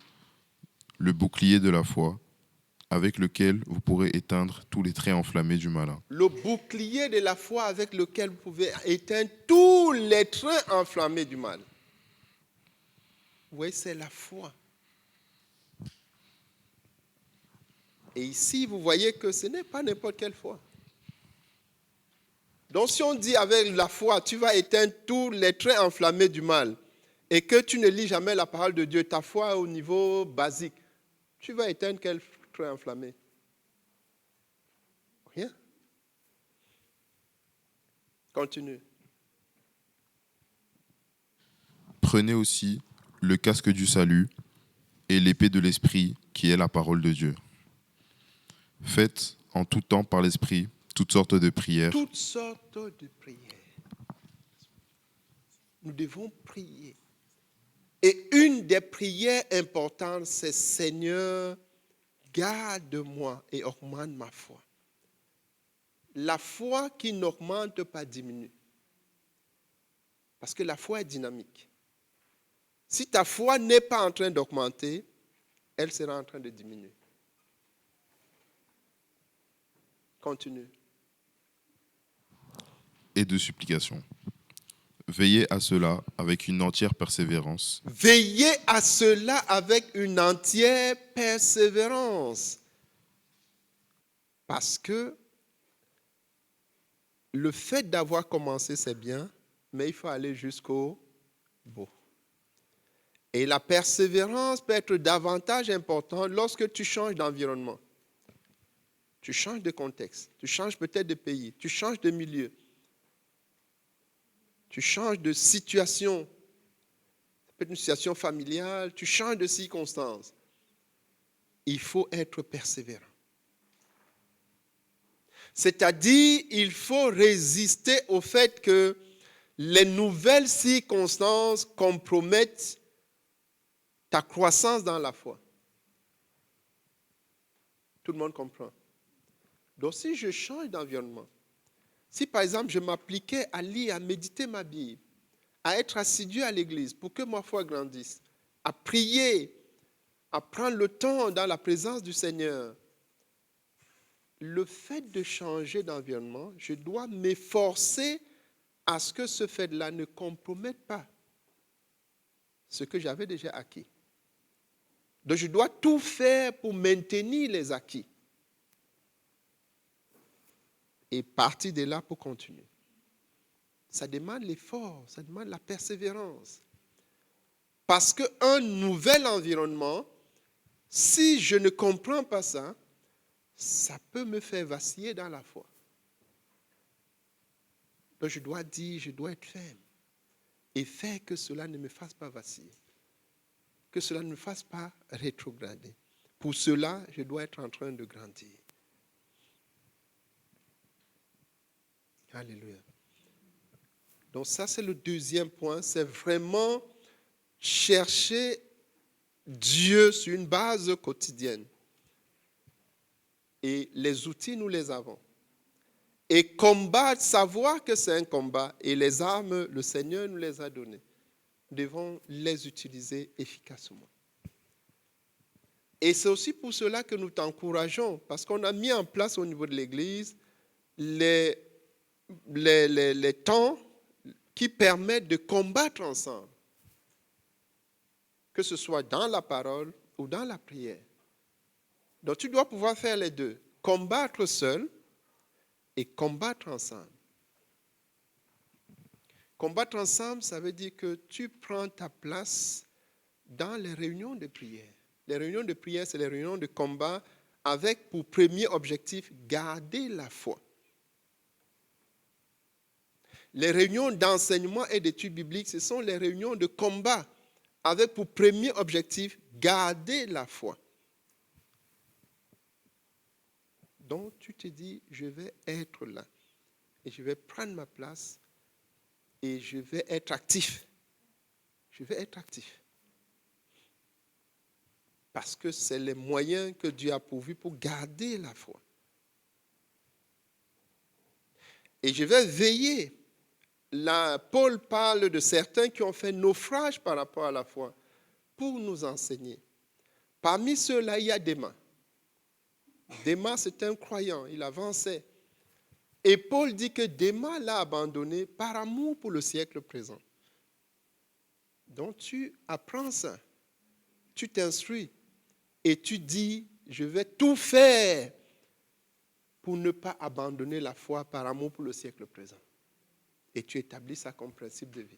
le bouclier de la foi, avec lequel vous pourrez éteindre tous les traits enflammés du malin. Le bouclier de la foi avec lequel vous pouvez éteindre tous les traits enflammés du mal. Oui, c'est la foi. Et ici, vous voyez que ce n'est pas n'importe quelle foi. Donc si on dit avec la foi, tu vas éteindre tous les traits enflammés du mal, et que tu ne lis jamais la parole de Dieu, ta foi est au niveau basique, tu vas éteindre quel trait enflammé? Rien. Continue. Prenez aussi le casque du salut et l'épée de l'esprit qui est la parole de Dieu. Faites en tout temps par l'esprit toutes sortes de prières. Toutes sortes de prières. Nous devons prier. Et une des prières importantes, c'est Seigneur, garde-moi et augmente ma foi. La foi qui n'augmente pas diminue. Parce que la foi est dynamique. Si ta foi n'est pas en train d'augmenter, elle sera en train de diminuer. Continue. Et de supplication. Veillez à cela avec une entière persévérance. Veillez à cela avec une entière persévérance. Parce que le fait d'avoir commencé, c'est bien, mais il faut aller jusqu'au bout. Et la persévérance peut être davantage importante lorsque tu changes d'environnement. Tu changes de contexte, tu changes peut-être de pays, tu changes de milieu, tu changes de situation. Ça peut être une situation familiale, tu changes de circonstances. Il faut être persévérant. C'est-à-dire, il faut résister au fait que les nouvelles circonstances compromettent ta croissance dans la foi. Tout le monde comprend. Donc, si je change d'environnement, si par exemple je m'appliquais à lire, à méditer ma Bible, à être assidu à l'église pour que ma foi grandisse, à prier, à prendre le temps dans la présence du Seigneur, le fait de changer d'environnement, je dois m'efforcer à ce que ce fait-là ne compromette pas ce que j'avais déjà acquis. Donc je dois tout faire pour maintenir les acquis. Et partir de là pour continuer. Ça demande l'effort, ça demande la persévérance. Parce qu'un nouvel environnement, si je ne comprends pas ça, ça peut me faire vaciller dans la foi. Donc je dois dire, je dois être ferme et faire que cela ne me fasse pas vaciller, que cela ne me fasse pas rétrograder. Pour cela, je dois être en train de grandir. Alléluia. Donc ça, c'est le deuxième point, c'est vraiment chercher Dieu sur une base quotidienne. Et les outils, nous les avons. Et combattre, savoir que c'est un combat, et les armes, le Seigneur nous les a données. Nous devons les utiliser efficacement. Et c'est aussi pour cela que nous t'encourageons, parce qu'on a mis en place au niveau de l'Église les temps qui permettent de combattre ensemble, que ce soit dans la parole ou dans la prière. Donc tu dois pouvoir faire les deux, combattre seul et combattre ensemble. Combattre ensemble, ça veut dire que tu prends ta place dans les réunions de prière. Les réunions de prière, c'est les réunions de combat avec pour premier objectif garder la foi. Les réunions d'enseignement et d'études bibliques, ce sont les réunions de combat avec pour premier objectif garder la foi. Donc tu te dis, je vais être là et je vais prendre ma place et je vais être actif. Je vais être actif. Parce que c'est les moyens que Dieu a pourvus pour garder la foi. Et je vais veiller. Là, Paul parle de certains qui ont fait naufrage par rapport à la foi pour nous enseigner. Parmi ceux-là, il y a Démas. Démas, c'est un croyant, il avançait. Et Paul dit que Démas l'a abandonné par amour pour le siècle présent. Donc tu apprends ça, tu t'instruis et tu dis, je vais tout faire pour ne pas abandonner la foi par amour pour le siècle présent. Et tu établis ça comme principe de vie.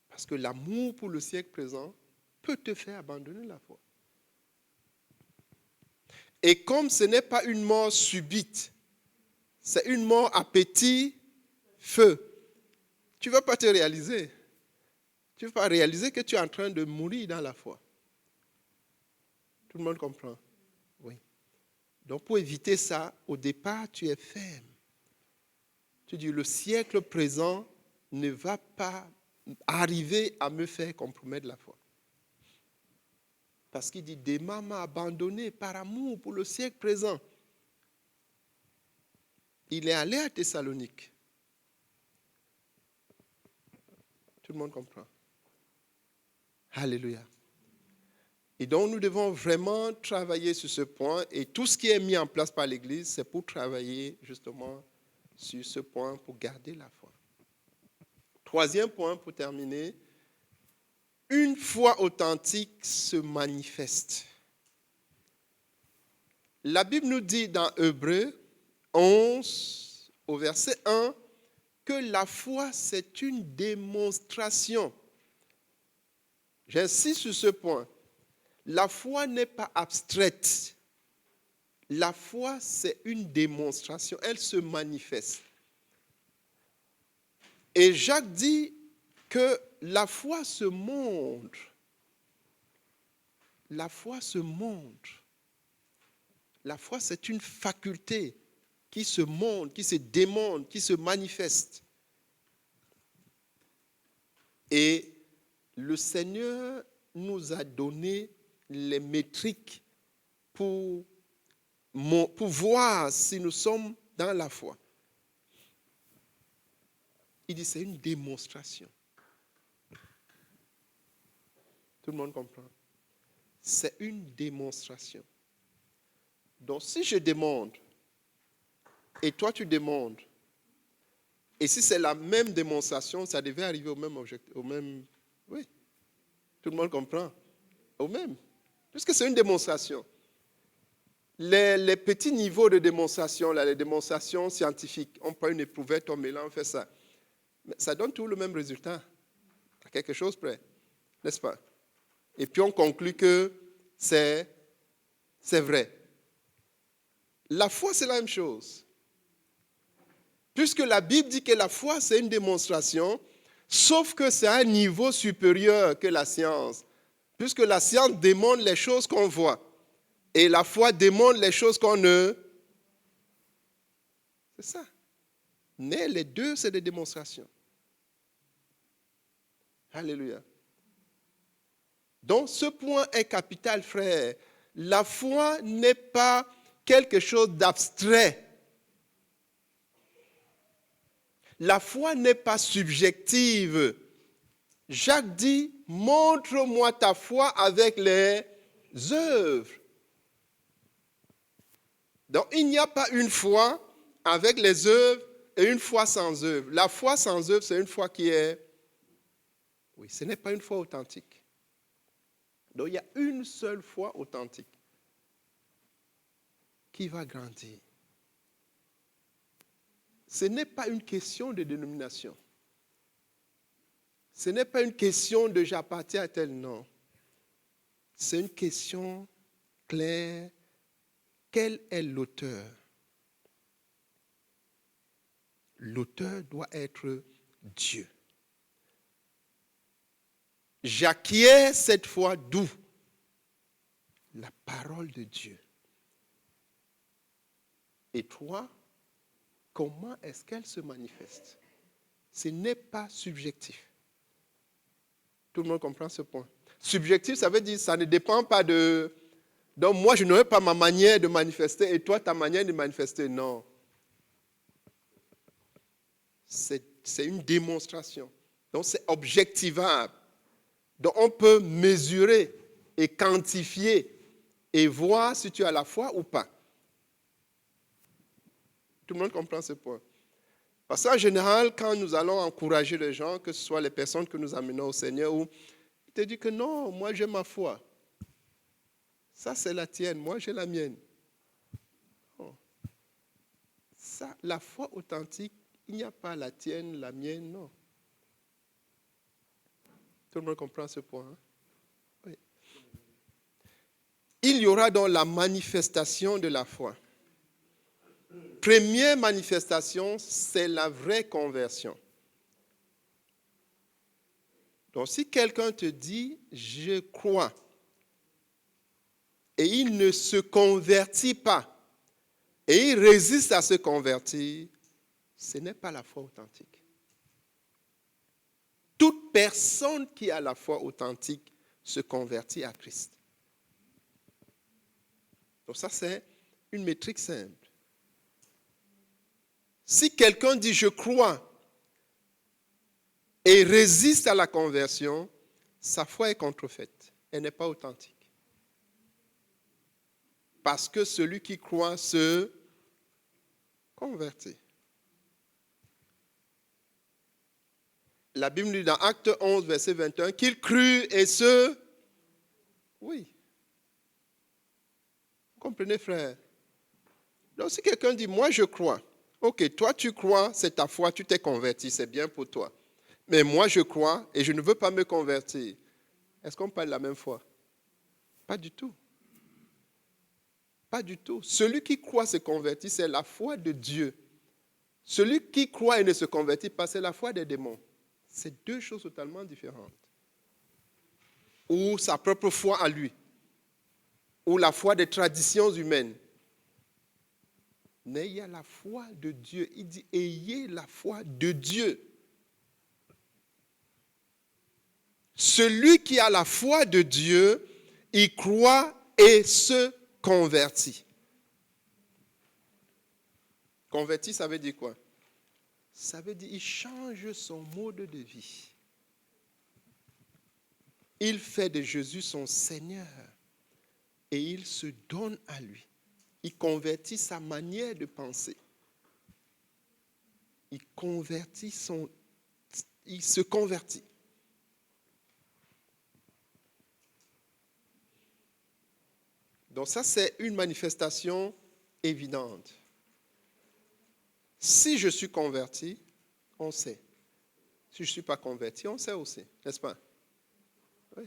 Parce que l'amour pour le siècle présent peut te faire abandonner la foi. Et comme ce n'est pas une mort subite, c'est une mort à petit feu, tu ne vas pas te réaliser. Tu ne vas pas réaliser que tu es en train de mourir dans la foi. Tout le monde comprend? Oui. Donc pour éviter ça, au départ, tu es ferme. Tu dis, le siècle présent ne va pas arriver à me faire compromettre la foi. Parce qu'il dit, Démas m'a abandonné par amour pour le siècle présent. Il est allé à Thessalonique. Tout le monde comprend. Alléluia. Et donc, nous devons vraiment travailler sur ce point. Et tout ce qui est mis en place par l'Église, c'est pour travailler justement sur ce point, pour garder la foi. Troisième point, pour terminer, une foi authentique se manifeste. La Bible nous dit dans Hébreux 11, au verset 1, que la foi, c'est une démonstration. J'insiste sur ce point. La foi n'est pas abstraite. La foi, c'est une démonstration. Elle se manifeste. Et Jacques dit que la foi se montre. La foi se montre. La foi, c'est une faculté qui se montre, qui se démontre, qui se manifeste. Et le Seigneur nous a donné les métriques pour voir si nous sommes dans la foi. Il dit c'est une démonstration. Tout le monde comprend? C'est une démonstration. Donc si je demande, et toi tu demandes, et si c'est la même démonstration, ça devait arriver au même objectif, oui. Tout le monde comprend? Au même. Puisque c'est une démonstration. Les petits niveaux de démonstration, là, les démonstrations scientifiques, on prend une éprouvette, on mélange, on fait ça. Mais ça donne tout le même résultat. À quelque chose près. N'est-ce pas? Et puis on conclut que c'est vrai. La foi, c'est la même chose. Puisque la Bible dit que la foi, c'est une démonstration, sauf que c'est à un niveau supérieur que la science. Puisque la science démontre les choses qu'on voit. Et la foi démontre les choses qu'on ne... C'est ça. Mais les deux, c'est des démonstrations. Alléluia. Donc, ce point est capital, frère. La foi n'est pas quelque chose d'abstrait. La foi n'est pas subjective. Jacques dit, montre-moi ta foi avec les œuvres. Donc, il n'y a pas une foi avec les œuvres et une foi sans œuvre. La foi sans œuvre, c'est une foi qui est... Oui, ce n'est pas une foi authentique. Donc, il y a une seule foi authentique qui va grandir. Ce n'est pas une question de dénomination. Ce n'est pas une question de j'appartiens à tel nom. C'est une question claire. Quel est l'auteur? L'auteur doit être Dieu. J'acquiers cette foi d'où? La parole de Dieu. Et toi, comment est-ce qu'elle se manifeste? Ce n'est pas subjectif. Tout le monde comprend ce point. Subjectif, ça veut dire que ça ne dépend pas de... Donc moi, je n'aurai pas ma manière de manifester et toi, ta manière de manifester. Non. C'est une démonstration. Donc c'est objectivable. Donc on peut mesurer et quantifier et voir si tu as la foi ou pas. Tout le monde comprend ce point. Parce qu'en général, quand nous allons encourager les gens, que ce soit les personnes que nous amenons au Seigneur, ils te disent que non, moi j'ai ma foi. Ça c'est la tienne, moi j'ai la mienne. Non. Ça, la foi authentique, il n'y a pas la tienne, la mienne, non. Tout le monde comprend ce point. Hein? Oui. Il y aura donc la manifestation de la foi. Première manifestation, c'est la vraie conversion. Donc si quelqu'un te dit « je crois » et il ne se convertit pas et il résiste à se convertir, ce n'est pas la foi authentique. Toute personne qui a la foi authentique se convertit à Christ. Donc ça, c'est une métrique simple. Si quelqu'un dit « je crois » et résiste à la conversion, sa foi est contrefaite. Elle n'est pas authentique. Parce que celui qui croit se convertit. La Bible dit dans Acte 11, verset 21, qu'il crut et se... Oui. Vous comprenez, frère? Donc si quelqu'un dit « moi je crois », ok, toi tu crois, c'est ta foi, tu t'es converti, c'est bien pour toi. Mais moi je crois et je ne veux pas me convertir. Est-ce qu'on parle de la même foi? Pas du tout. Pas du tout. Celui qui croit se convertit, c'est la foi de Dieu. Celui qui croit et ne se convertit pas, c'est la foi des démons. C'est deux choses totalement différentes. Ou sa propre foi à lui. Ou la foi des traditions humaines. Mais il y a la foi de Dieu. Il dit, ayez la foi de Dieu. Celui qui a la foi de Dieu, il croit et se convertit. Converti, ça veut dire quoi? Ça veut dire qu'il change son mode de vie. Il fait de Jésus son Seigneur et il se donne à lui. Il convertit sa manière de penser. Il se convertit. Donc ça, c'est une manifestation évidente. Si je suis converti, on sait. Si je ne suis pas converti, on sait aussi, n'est-ce pas? Oui.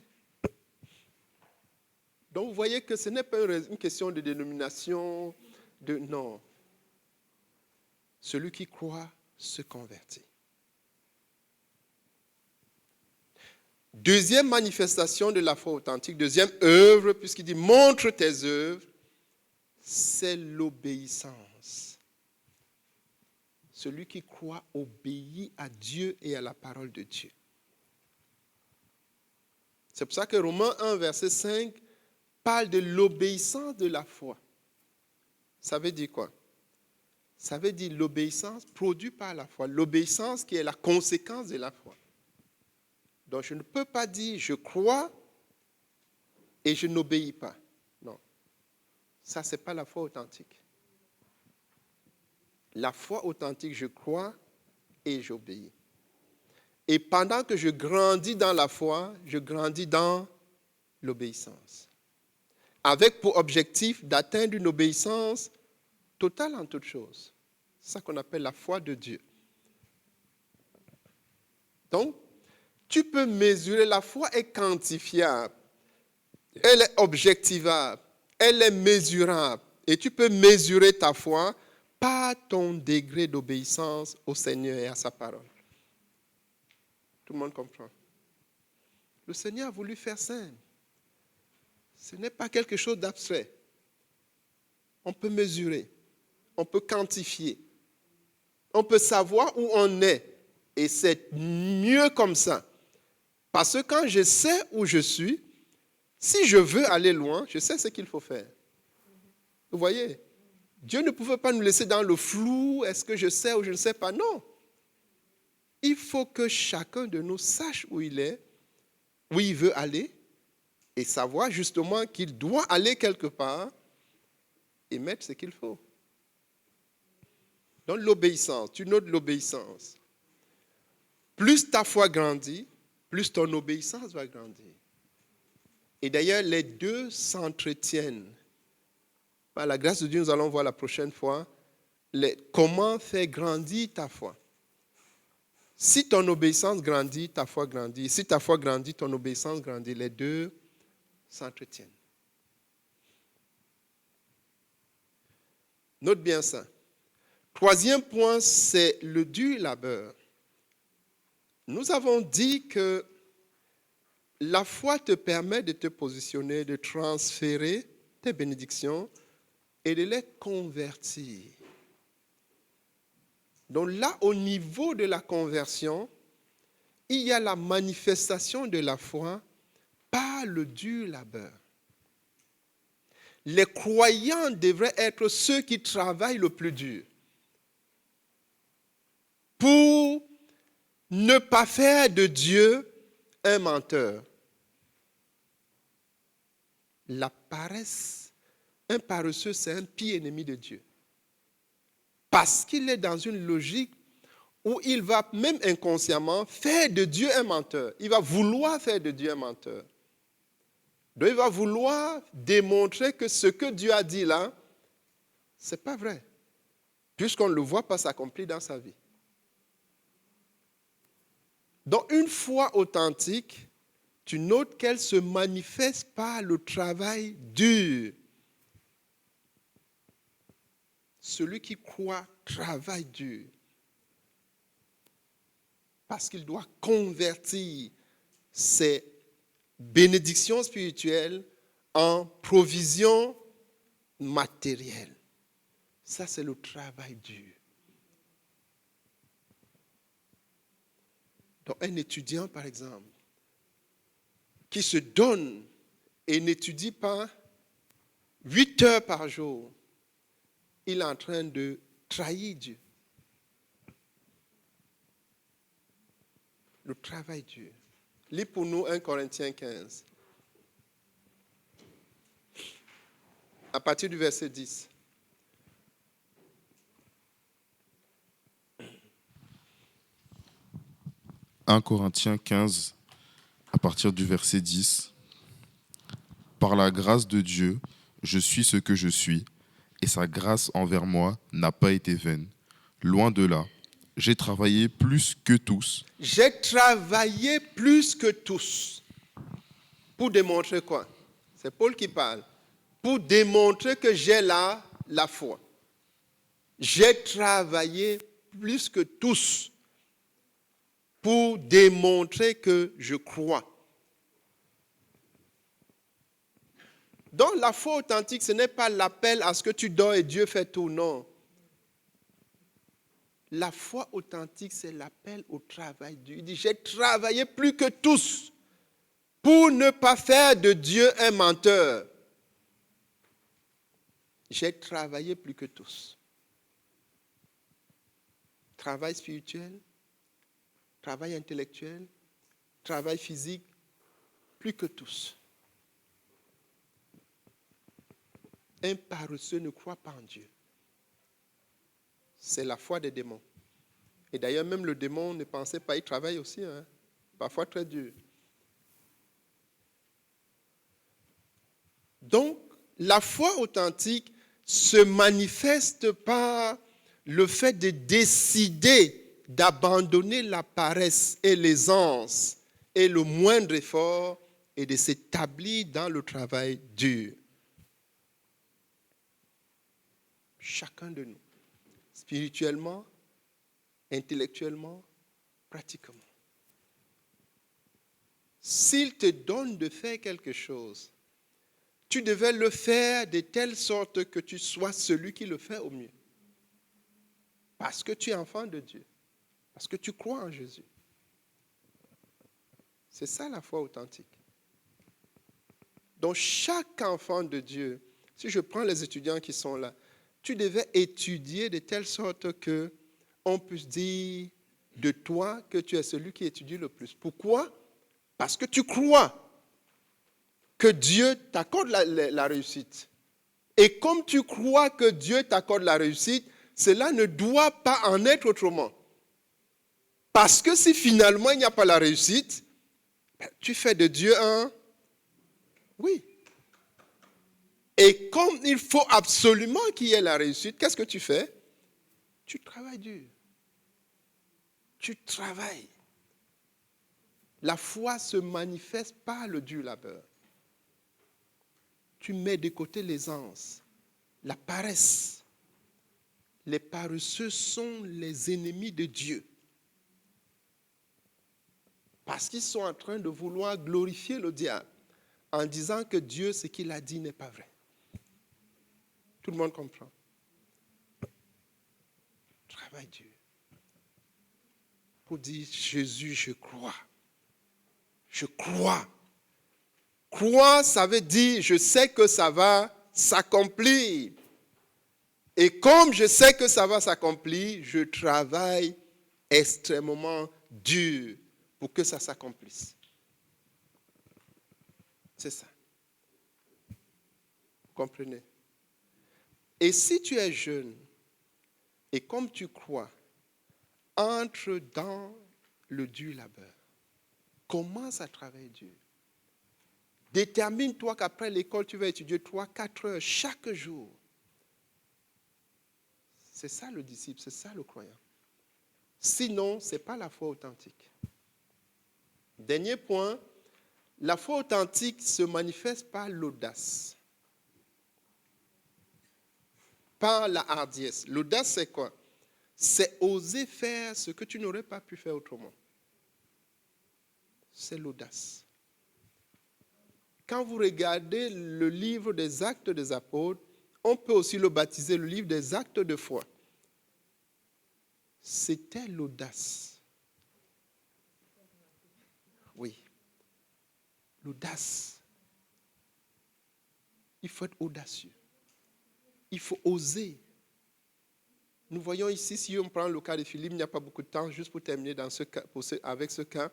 Donc vous voyez que ce n'est pas une question de dénomination, non. Celui qui croit se convertit. Deuxième manifestation de la foi authentique, deuxième œuvre, puisqu'il dit « montre tes œuvres », c'est l'obéissance. Celui qui croit obéit à Dieu et à la parole de Dieu. C'est pour ça que Romains 1, verset 5, parle de l'obéissance de la foi. Ça veut dire quoi? Ça veut dire l'obéissance produite par la foi. L'obéissance qui est la conséquence de la foi. Donc je ne peux pas dire je crois et je n'obéis pas. Non. Ça, ce n'est pas la foi authentique. La foi authentique, je crois et j'obéis. Et pendant que je grandis dans la foi, je grandis dans l'obéissance. Avec pour objectif d'atteindre une obéissance totale en toutes choses. C'est ça qu'on appelle la foi de Dieu. Donc, tu peux mesurer, la foi est quantifiable, elle est objectivable, elle est mesurable. Et tu peux mesurer ta foi par ton degré d'obéissance au Seigneur et à sa parole. Tout le monde comprend. Le Seigneur a voulu faire simple. Ce n'est pas quelque chose d'abstrait. On peut mesurer, on peut quantifier, on peut savoir où on est. Et c'est mieux comme ça. Parce que quand je sais où je suis, si je veux aller loin, je sais ce qu'il faut faire. Vous voyez, Dieu ne pouvait pas nous laisser dans le flou, est-ce que je sais ou je ne sais pas? Non. Il faut que chacun de nous sache où il est, où il veut aller, et savoir justement qu'il doit aller quelque part et mettre ce qu'il faut. Donc l'obéissance, tu notes l'obéissance. Plus ta foi grandit, plus ton obéissance va grandir. Et d'ailleurs, les deux s'entretiennent. Par la grâce de Dieu, nous allons voir la prochaine fois comment faire grandir ta foi. Si ton obéissance grandit, ta foi grandit. Si ta foi grandit, ton obéissance grandit. Les deux s'entretiennent. Note bien ça. Troisième point, c'est le dur labeur. Nous avons dit que la foi te permet de te positionner, de transférer tes bénédictions et de les convertir. Donc là, au niveau de la conversion, il y a la manifestation de la foi par le dur labeur. Les croyants devraient être ceux qui travaillent le plus dur pour ne pas faire de Dieu un menteur. La paresse, un paresseux, c'est un pire ennemi de Dieu. Parce qu'il est dans une logique où il va même inconsciemment faire de Dieu un menteur. Il va vouloir faire de Dieu un menteur. Donc il va vouloir démontrer que ce que Dieu a dit là, ce n'est pas vrai. Puisqu'on ne le voit pas s'accomplir dans sa vie. Donc une foi authentique, tu notes qu'elle se manifeste par le travail dur. Celui qui croit travaille dur. Parce qu'il doit convertir ses bénédictions spirituelles en provisions matérielles. Ça, c'est le travail dur. Donc, un étudiant, par exemple, qui se donne et n'étudie pas 8 heures par jour, il est en train de trahir Dieu. Le travail dur. Lis pour nous 1 Corinthiens 15. À partir du verset 10. « 1 Corinthiens 15, à partir du verset 10. « Par la grâce de Dieu, je suis ce que je suis, et sa grâce envers moi n'a pas été vaine. Loin de là, j'ai travaillé plus que tous. » J'ai travaillé plus que tous. Pour démontrer quoi? C'est Paul qui parle. Pour démontrer que j'ai la foi. J'ai travaillé plus que tous pour démontrer que je crois. Donc la foi authentique, ce n'est pas l'appel à ce que tu dors et Dieu fait tout, non. La foi authentique, c'est l'appel au travail dur. Il dit, j'ai travaillé plus que tous pour ne pas faire de Dieu un menteur. J'ai travaillé plus que tous. Travail spirituel, travail intellectuel, travail physique, plus que tous. Un paresseux ne croit pas en Dieu. C'est la foi des démons. Et d'ailleurs, même le démon ne pensait pas, il travaille aussi, parfois très dur. Donc, la foi authentique se manifeste par le fait de décider d'abandonner la paresse et l'aisance et le moindre effort et de s'établir dans le travail dur. Chacun de nous, spirituellement, intellectuellement, pratiquement. S'il te donne de faire quelque chose, tu devais le faire de telle sorte que tu sois celui qui le fait au mieux. Parce que tu es enfant de Dieu. Parce que tu crois en Jésus. C'est ça la foi authentique. Donc chaque enfant de Dieu, si je prends les étudiants qui sont là, tu devais étudier de telle sorte que on puisse dire de toi que tu es celui qui étudie le plus. Pourquoi? Parce que tu crois que Dieu t'accorde la réussite. Et comme tu crois que Dieu t'accorde la réussite, cela ne doit pas en être autrement. Parce que si finalement il n'y a pas la réussite, tu fais de Dieu un... Oui. Et comme il faut absolument qu'il y ait la réussite, qu'est-ce que tu fais? Tu travailles dur. Tu travailles. La foi se manifeste par le dur labeur. Tu mets de côté l'aisance, la paresse. Les paresseux sont les ennemis de Dieu. Parce qu'ils sont en train de vouloir glorifier le diable en disant que Dieu, ce qu'il a dit n'est pas vrai. Tout le monde comprend. Travail dur. Pour dire, Jésus, je crois. Je crois. Croire, ça veut dire, je sais que ça va s'accomplir. Et comme je sais que ça va s'accomplir, je travaille extrêmement dur pour que ça s'accomplisse. C'est ça. Vous comprenez? Et si tu es jeune, et comme tu crois, entre dans le dur labeur. Commence à travailler dur. Détermine-toi qu'après l'école, tu vas étudier 3-4 heures chaque jour. C'est ça le disciple, c'est ça le croyant. Sinon, ce n'est pas la foi authentique. Dernier point, la foi authentique se manifeste par l'audace. Par la hardiesse. L'audace, c'est quoi? C'est oser faire ce que tu n'aurais pas pu faire autrement. C'est l'audace. Quand vous regardez le livre des Actes des Apôtres, on peut aussi le baptiser le livre des Actes de foi. C'était l'audace. Oui. L'audace. Il faut être audacieux. Il faut oser. Nous voyons ici, si on prend le cas de Philippe, il n'y a pas beaucoup de temps, juste pour terminer dans ce cas, avec ce cas.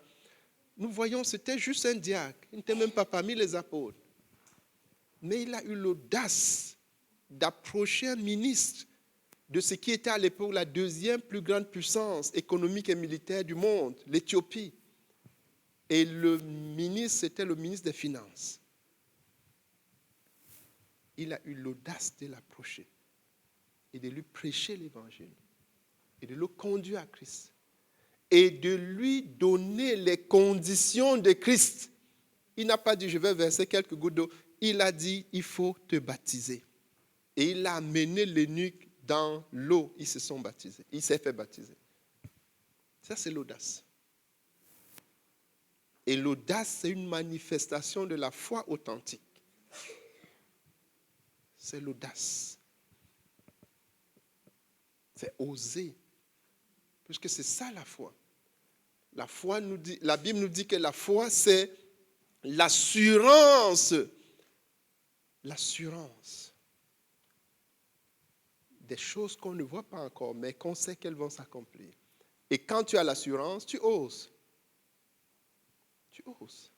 Nous voyons, c'était juste un diacre. Il n'était même pas parmi les apôtres. Mais il a eu l'audace d'approcher un ministre de ce qui était à l'époque la deuxième plus grande puissance économique et militaire du monde, l'Éthiopie. Et le ministre, c'était le ministre des Finances. Il a eu l'audace de l'approcher et de lui prêcher l'évangile et de le conduire à Christ et de lui donner les conditions de Christ. Il n'a pas dit, je vais verser quelques gouttes d'eau. Il a dit, il faut te baptiser. Et il a amené l'eunuque dans l'eau. Ils se sont baptisés. Il s'est fait baptiser. Ça, c'est l'audace. Et l'audace, c'est une manifestation de la foi authentique. C'est l'audace. C'est oser. Puisque c'est ça la foi. La Bible nous dit que la foi, c'est l'assurance des choses qu'on ne voit pas encore, mais qu'on sait qu'elles vont s'accomplir. Et quand tu as l'assurance, tu oses. Tu oses.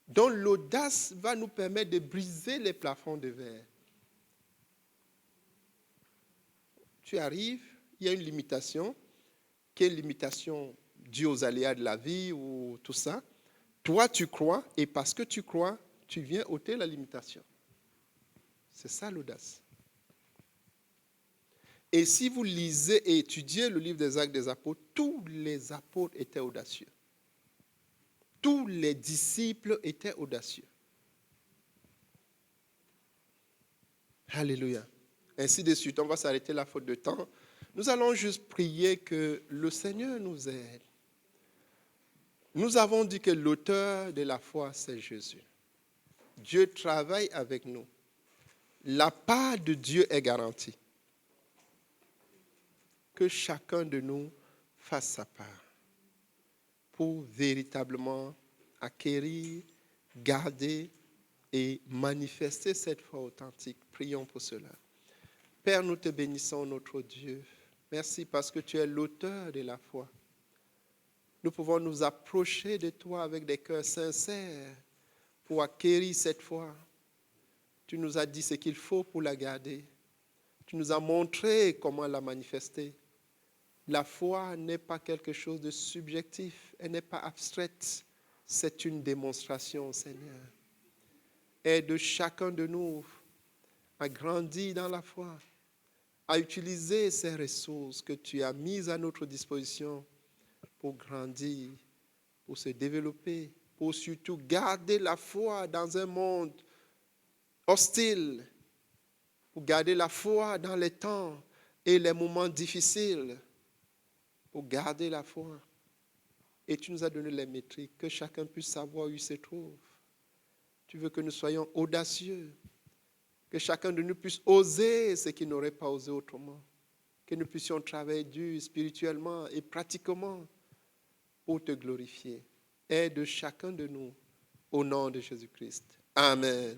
Donc l'audace va nous permettre de briser les plafonds de verre. Tu arrives, il y a une limitation, qui est une limitation due aux aléas de la vie ou tout ça. Toi, tu crois, et parce que tu crois, tu viens ôter la limitation. C'est ça l'audace. Et si vous lisez et étudiez le livre des Actes des Apôtres, tous les apôtres étaient audacieux. Tous les disciples étaient audacieux. Alléluia. Ainsi de suite, on va s'arrêter là faute de temps. Nous allons juste prier que le Seigneur nous aide. Nous avons dit que l'auteur de la foi, c'est Jésus. Dieu travaille avec nous. La part de Dieu est garantie. Que chacun de nous fasse sa part pour véritablement acquérir, garder et manifester cette foi authentique. Prions pour cela. Père, nous te bénissons, notre Dieu. Merci parce que tu es l'auteur de la foi. Nous pouvons nous approcher de toi avec des cœurs sincères pour acquérir cette foi. Tu nous as dit ce qu'il faut pour la garder. Tu nous as montré comment la manifester. La foi n'est pas quelque chose de subjectif, elle n'est pas abstraite, c'est une démonstration, Seigneur. Aide chacun de nous à grandir dans la foi, à utiliser ces ressources que tu as mises à notre disposition pour grandir, pour se développer, pour surtout garder la foi dans un monde hostile, pour garder la foi dans les temps et les moments difficiles, pour garder la foi. Et tu nous as donné les métriques, que chacun puisse savoir où il se trouve. Tu veux que nous soyons audacieux, que chacun de nous puisse oser ce qu'il n'aurait pas osé autrement, que nous puissions travailler dur spirituellement et pratiquement pour te glorifier. Aide chacun de nous au nom de Jésus-Christ. Amen.